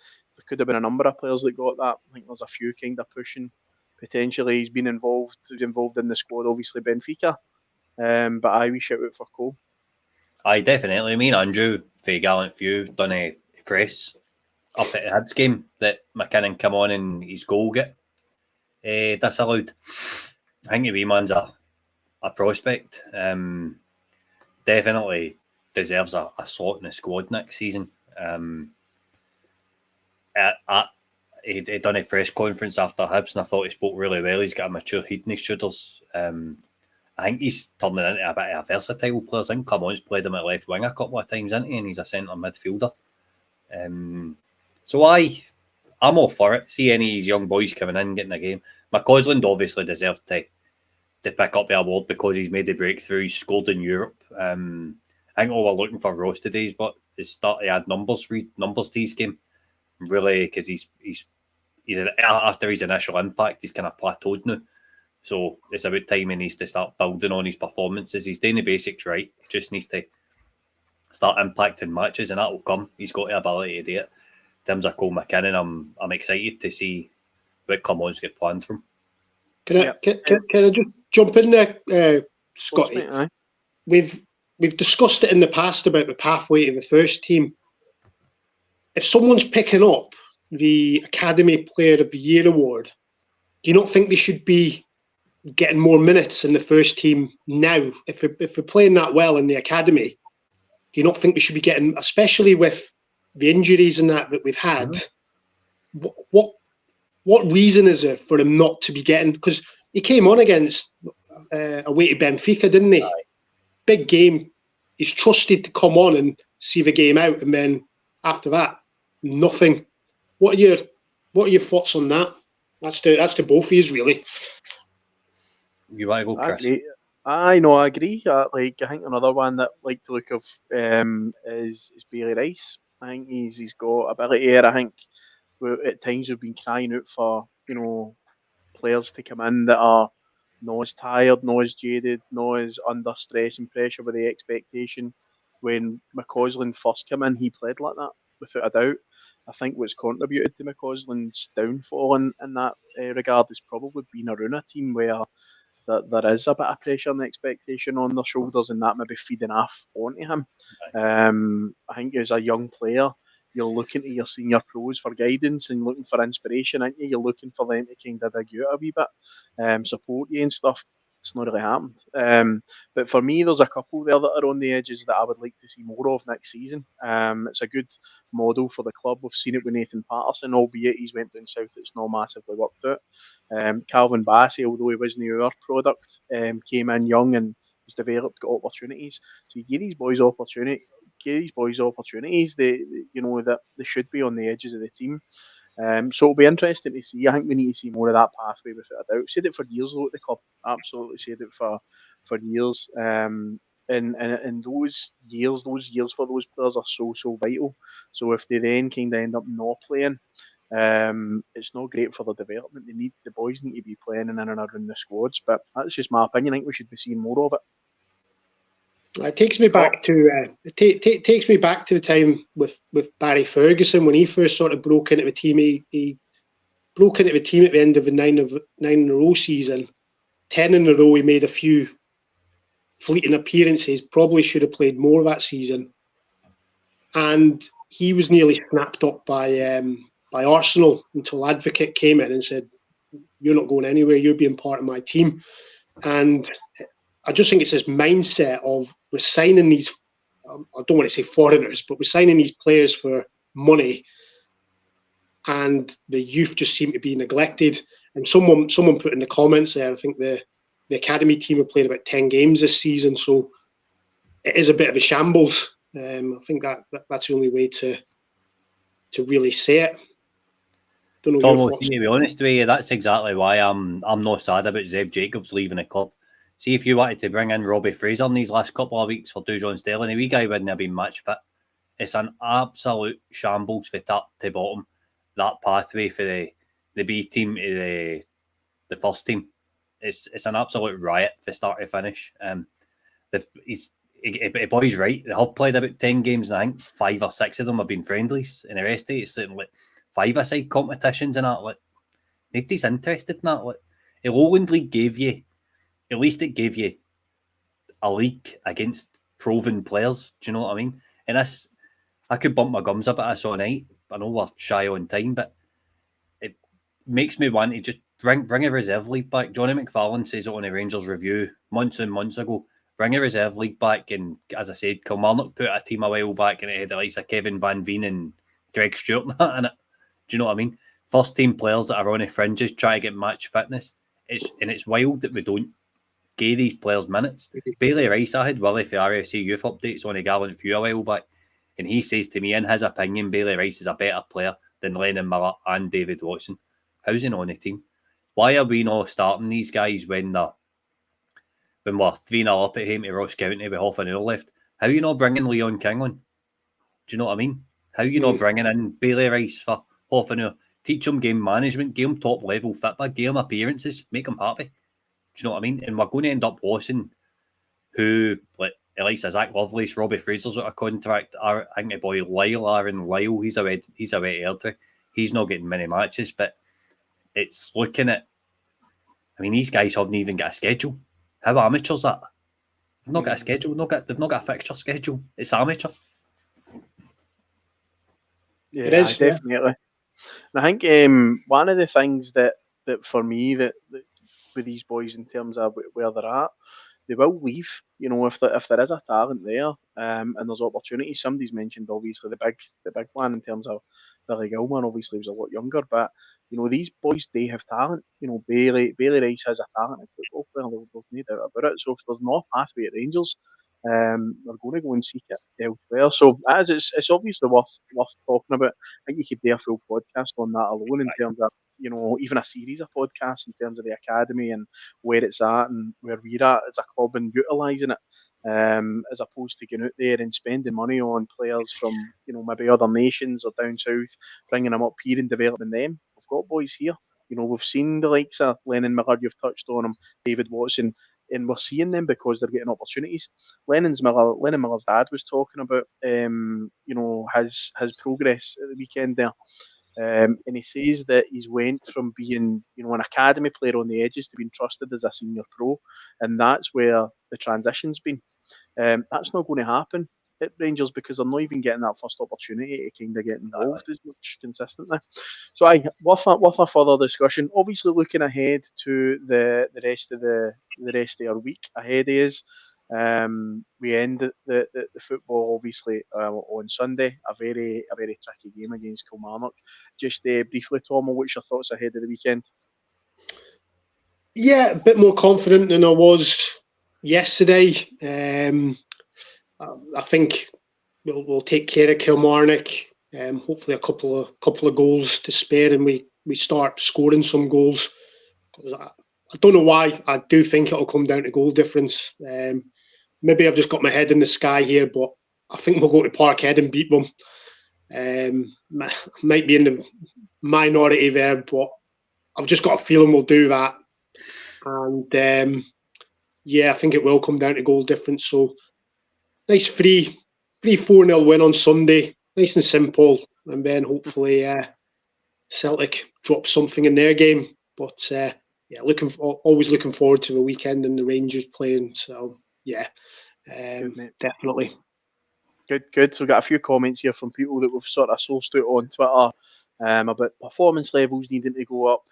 could have been a number of players that got that. I think there's a few kind of pushing. Potentially, he's been involved in the squad, obviously Benfica. But I we shout out for Cole. Aye, definitely. I mean, Andrew, for a gallant few, done a press up at the Hibs game that McKinnon come on and his goal get disallowed. I think the wee man's a prospect. Definitely deserves a slot in the squad next season. He done a press conference after Hibs, and I thought he spoke really well. He's got a mature head in his shoulders. I think he's turning into a bit of a versatile player. I think Clermont's played him at left wing a couple of times, isn't he? And he's a centre midfielder. So I'm all for it. See any of these young boys coming in, getting a game. McCausland obviously deserved to pick up the award because he's made the breakthrough. He's scored in Europe. I think all we're looking for Ross today is start to add numbers to his game. Really, because he's after his initial impact, he's kind of plateaued now. So it's about time he needs to start building on his performances. He's doing the basics right. He just needs to start impacting matches, and that will come. He's got the ability to do it. In terms of Cole McKinnon, I'm excited to see what Clermont's get planned from. Can I just jump in there, Scotty? We've discussed it in the past about the pathway to the first team. If someone's picking up the Academy Player of the Year award, do you not think they should be getting more minutes in the first team now? If we're playing that well in the academy, do you not think they should be getting, especially with the injuries and that we've had? Mm-hmm. What reason is there for him not to be getting? Because he came on against away to Benfica, didn't he? Aye. Big game. He's trusted to come on and see the game out, and then after that, nothing. What are your thoughts on that? That's to both of you, really. You want to go, Chris? I agree. I think another one that like to look of is Bailey Rice. I think he's got ability here. I think at times we've been crying out for players to come in that are not as tired, not as jaded, not as under stress and pressure with the expectation. When McCausland first came in, he played like that without a doubt. I think what's contributed to McCausland's downfall in that regard is probably being around a team where there is a bit of pressure and expectation on their shoulders, and that maybe feeding off onto him. I think as a young player, you're looking to your senior pros for guidance and looking for inspiration, aren't you? You're looking for them to kind of dig you out a wee bit, support you and stuff. It's not really happened. But for me, there's a couple there that are on the edges that I would like to see more of next season. It's a good model for the club. We've seen it with Nathan Patterson, albeit he's went down south. It's not massively worked out. Calvin Bassey, although he wasn't our product, came in young and was developed, got opportunities. So you give these boys opportunities. That they should be on the edges of the team. So it'll be interesting to see. I think we need to see more of that pathway without a doubt. We've said it for years though at the club. Absolutely said it for years. And those years for those players are so vital. So if they then kind of end up not playing, it's not great for their development. The boys need to be playing in and around the squads. But that's just my opinion. I think we should be seeing more of it. It takes me back to takes me back to the time with Barry Ferguson when he first sort of broke into the team. He broke into the team at the end of the nine in a row season. 10 in a row, he made a few fleeting appearances. Probably should have played more that season, and he was nearly snapped up by Arsenal until Advocate came in and said, "You're not going anywhere. You're being part of my team." And I just think it's this mindset of we're signing these, I don't want to say foreigners, but we're signing these players for money, and the youth just seem to be neglected. And someone put in the comments there, I think the academy team have played about 10 games this season, so it is a bit of a shambles. I think that's the only way to really say it. Don't know. Tom, to be honest with you, that's exactly why I'm not sad about Zeb Jacobs leaving the club. See, if you wanted to bring in Robbie Fraser in these last couple of weeks for Dujon Sterling, a wee guy wouldn't have been match fit. It's an absolute shambles for top to bottom, that pathway for the B team to the first team. it's an absolute riot from start to finish. Boy's right. They have played about 10 games, and I think 5 or 6 of them have been friendlies, and the rest of it's like 5-a-side competitions and that. Like, nobody's interested in that. Like, the Lowland League gave you, at least it gave you a league against proven players. Do you know what I mean? And this, I could bump my gums up at this all night. I know we're shy on time, but it makes me want to just bring a reserve league back. Johnny McFarlane says it on the Rangers review months and months ago. Bring a reserve league back, and as I said, Kilmarnock put a team a while back, and it had the likes of Kevin Van Veen and Greg Stewart in it. Do you know what I mean? First team players that are on the fringes try to get match fitness. It's wild that we don't give these players minutes. Bailey Rice, I had Willie for RFC Youth Updates on a Gallant Few a while back, and he says to me, in his opinion, Bailey Rice is a better player than Lennon Miller and David Watson. How's he not on the team? Why are we not starting these guys when we're 3-0 up at home to Ross County with half an hour left? How are you not bringing Leon King on? Do you know what I mean? How are you not bringing in Bailey Rice for half an hour? Teach him game management, give him top level fitback, give him appearances, make him happy. Do you know what I mean? And we're going to end up losing who, like Elisa Zach Lovelace, Robbie Fraser's out of contract. I think the boy Aaron Lyle, he's a wet elder. He's not getting many matches, but it's looking at, I mean, these guys haven't even got a schedule. How amateur's that? They've not got a schedule. They've not got a fixture schedule. It's amateur. Yeah, it is, definitely. And I think one of the things that for me that with these boys in terms of where they're at, they will leave. You know, if there is a talent there, and there's opportunities. Somebody's mentioned obviously the big one in terms of Billy Gilman. Obviously, he was a lot younger, but you know these boys, they have talent. You know, Bailey Rice has a talent in football player. There's no doubt about it. So if there's no pathway at Rangers, they're going to go and seek it elsewhere. So as it's obviously worth talking about. I think you could do a full podcast on that alone in terms of, you know, even a series of podcasts in terms of the academy and where it's at and where we're at as a club and utilising it, as opposed to going out there and spending money on players from, you know, maybe other nations or down south, bringing them up here and developing them. We've got boys here. You know, we've seen the likes of Lennon Miller, you've touched on him, David Watson, and we're seeing them because they're getting opportunities. Lennon Miller's dad was talking about, you know, his progress at the weekend there. And he says that he's went from being, you know, an academy player on the edges to being trusted as a senior pro, and that's where the transition's been. That's not going to happen at Rangers because they're not even getting that first opportunity to kind of get involved as much consistently. So worth a further discussion. Obviously, looking ahead to the rest of our week ahead is. We end the football obviously on Sunday. A very tricky game against Kilmarnock. Just briefly, Tom, what's your thoughts ahead of the weekend? Yeah, a bit more confident than I was yesterday. I think we'll take care of Kilmarnock. Hopefully, a couple of goals to spare, and we start scoring some goals. I don't know why. I do think it'll come down to goal difference. Maybe I've just got my head in the sky here, but I think we'll go to Parkhead and beat them. Might be in the minority there, but I've just got a feeling we'll do that. And yeah, I think it will come down to goal difference. So nice 3-4-0 win on Sunday. Nice and simple. And then hopefully Celtic drop something in their game. But yeah, always looking forward to the weekend and the Rangers playing. So yeah, definitely. Good. So we've got a few comments here from people that we've sort of sourced out on Twitter about performance levels needing to go up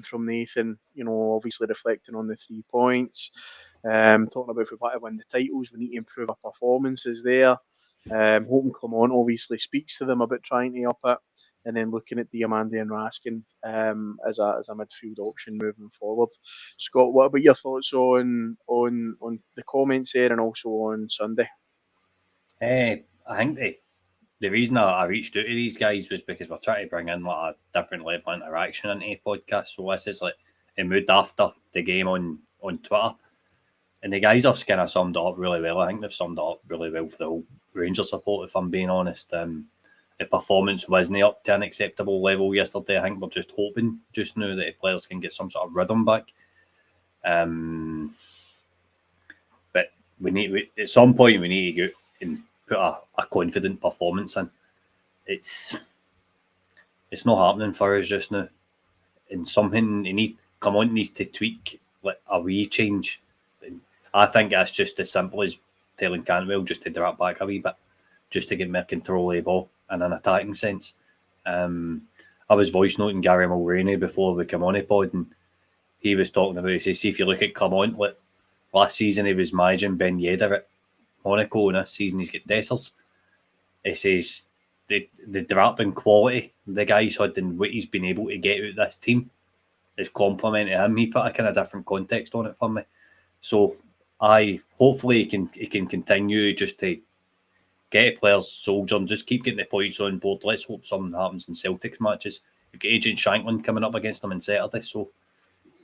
from Nathan, you know, obviously reflecting on the 3 points. Talking about if we want to win the titles, we need to improve our performances there. Hotham Clement obviously speaks to them about trying to up it. And then looking at Diamande and Raskin as a midfield option moving forward. Scott, what about your thoughts on the comments there and also on Sunday? I think the reason I reached out to these guys was because we're trying to bring in like a different level of interaction into the podcast. So this is like a mood after the game on Twitter. And the guys have kind of summed it up really well. I think they've summed it up really well for the whole Rangers support, if I'm being honest. The performance wasn't up to an acceptable level yesterday. I think we're just hoping just now that the players can get some sort of rhythm back. But at some point we need to go and put a confident performance in. It's not happening for us just now. And something needs to tweak, like a wee change. And I think that's just as simple as telling Cantwell just to drop back a wee bit, just to get more control of the ball in an attacking sense. I was voice noting Gary Mulroney before we came on the pod, and he was talking about, he says, see, if you look at Clermont, like last season he was managing Ben Yedder at Monaco, and this season he's got Dessers. He says the drop in quality the guy's had and what he's been able to get out of this team is complimenting him. He put a kind of different context on it for me. So hopefully he can continue just to get players soldier and just keep getting the points on board. Let's hope something happens in Celtic's matches. We've got Agent Shanklin coming up against them on Saturday, so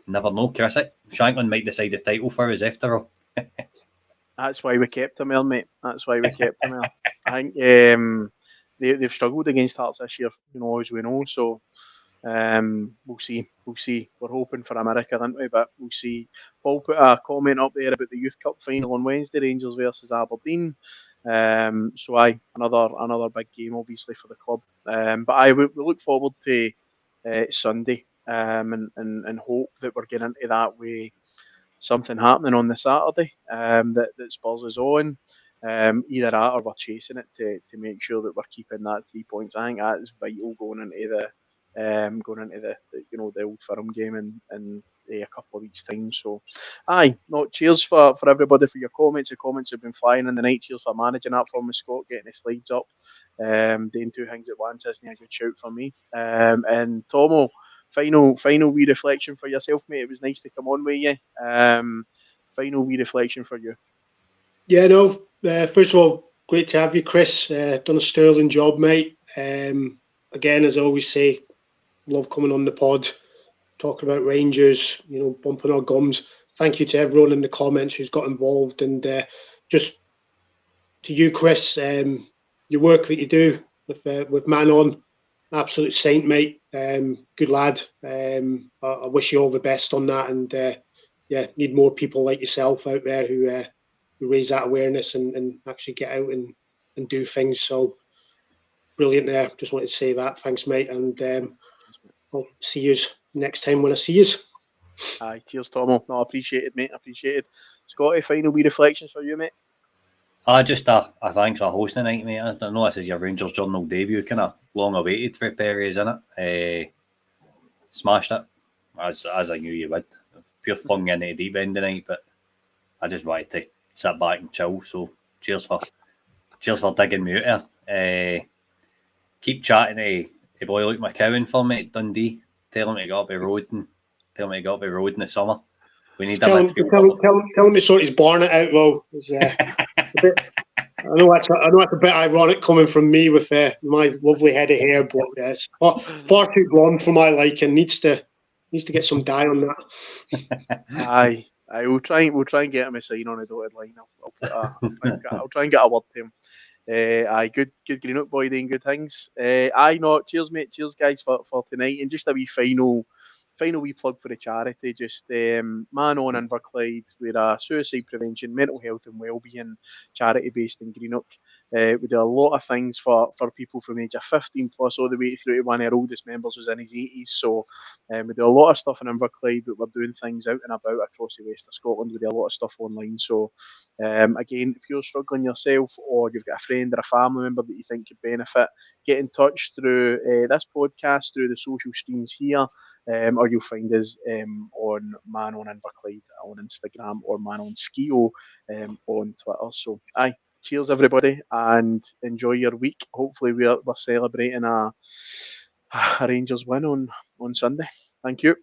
never know, Chris. Shanklin might decide the title for us after all. That's why we kept him, mate. That's why we kept him. I think they've struggled against Hearts this year, as we know. So we'll see. We're hoping for America, aren't we? But we'll see. Paul put a comment up there about the Youth Cup final on Wednesday, Rangers versus Aberdeen. So another big game, obviously, for the club. But we look forward to Sunday and hope that we're getting into that way. Something happening on the Saturday that spurs us on. Either that or we're chasing it to make sure that we're keeping that 3 points. I think that is vital going into the Old Firm game in a couple of weeks' time. So, cheers for everybody for your comments. The comments have been flying in the night. Cheers for managing that for me, Scott, getting the slides up. Doing two things at once isn't a good shout for me. And Tomo, final wee reflection for yourself, mate. It was nice to come on with you. Final wee reflection for you. Yeah, no. First of all, great to have you, Chris. Done a sterling job, mate. Again, as I always say, love coming on the pod, talking about Rangers, bumping our gums. Thank you to everyone in the comments who's got involved, and just to you, Chris, your work that you do with Man On, absolute saint, mate. Good lad. I wish you all the best on that, and need more people like yourself out there who raise that awareness and actually get out and do things. So brilliant there. Just wanted to say that. Thanks, mate, and I'll see you next time when I see you. Aye, cheers, Tomo. No, I appreciate it, mate. I appreciate it. Scotty, final wee reflections for you, mate. Just a thanks for hosting tonight, mate. I know this is your Rangers Journal debut, kind of long awaited for Perry, isn't it? Smashed it, as I knew you would. Pure flung into the deep end tonight, but I just wanted to sit back and chill. So cheers for digging me out there. Keep chatting to a boy like McCowan for me at Dundee. Tell him to go up the road in the summer. We need tell him to sort his Barnet out, though. I know that's a bit ironic coming from me with my lovely head of hair, but it's far too blonde for my liking. Needs to get some dye on that. Aye, we'll try and get him a sign on a dotted line. I'll try and get a word to him. Good Greenock boy doing good things. Cheers, mate. Cheers, guys, for tonight. And just a wee final wee plug for the charity. Just Man On Inverclyde. We're a suicide prevention, mental health and wellbeing charity based in Greenock. We do a lot of things for people from age of 15 plus all the way through to one of our oldest members who's in his 80s. So we do a lot of stuff in Inverclyde, but we're doing things out and about across the west of Scotland. We do a lot of stuff online. So again, if you're struggling yourself or you've got a friend or a family member that you think could benefit, get in touch through this podcast, through the social streams here, or you'll find us on Man On Inverclyde on Instagram or Man On Skio on Twitter. So cheers everybody and enjoy your week. Hopefully we're celebrating a Rangers win on Sunday. Thank you.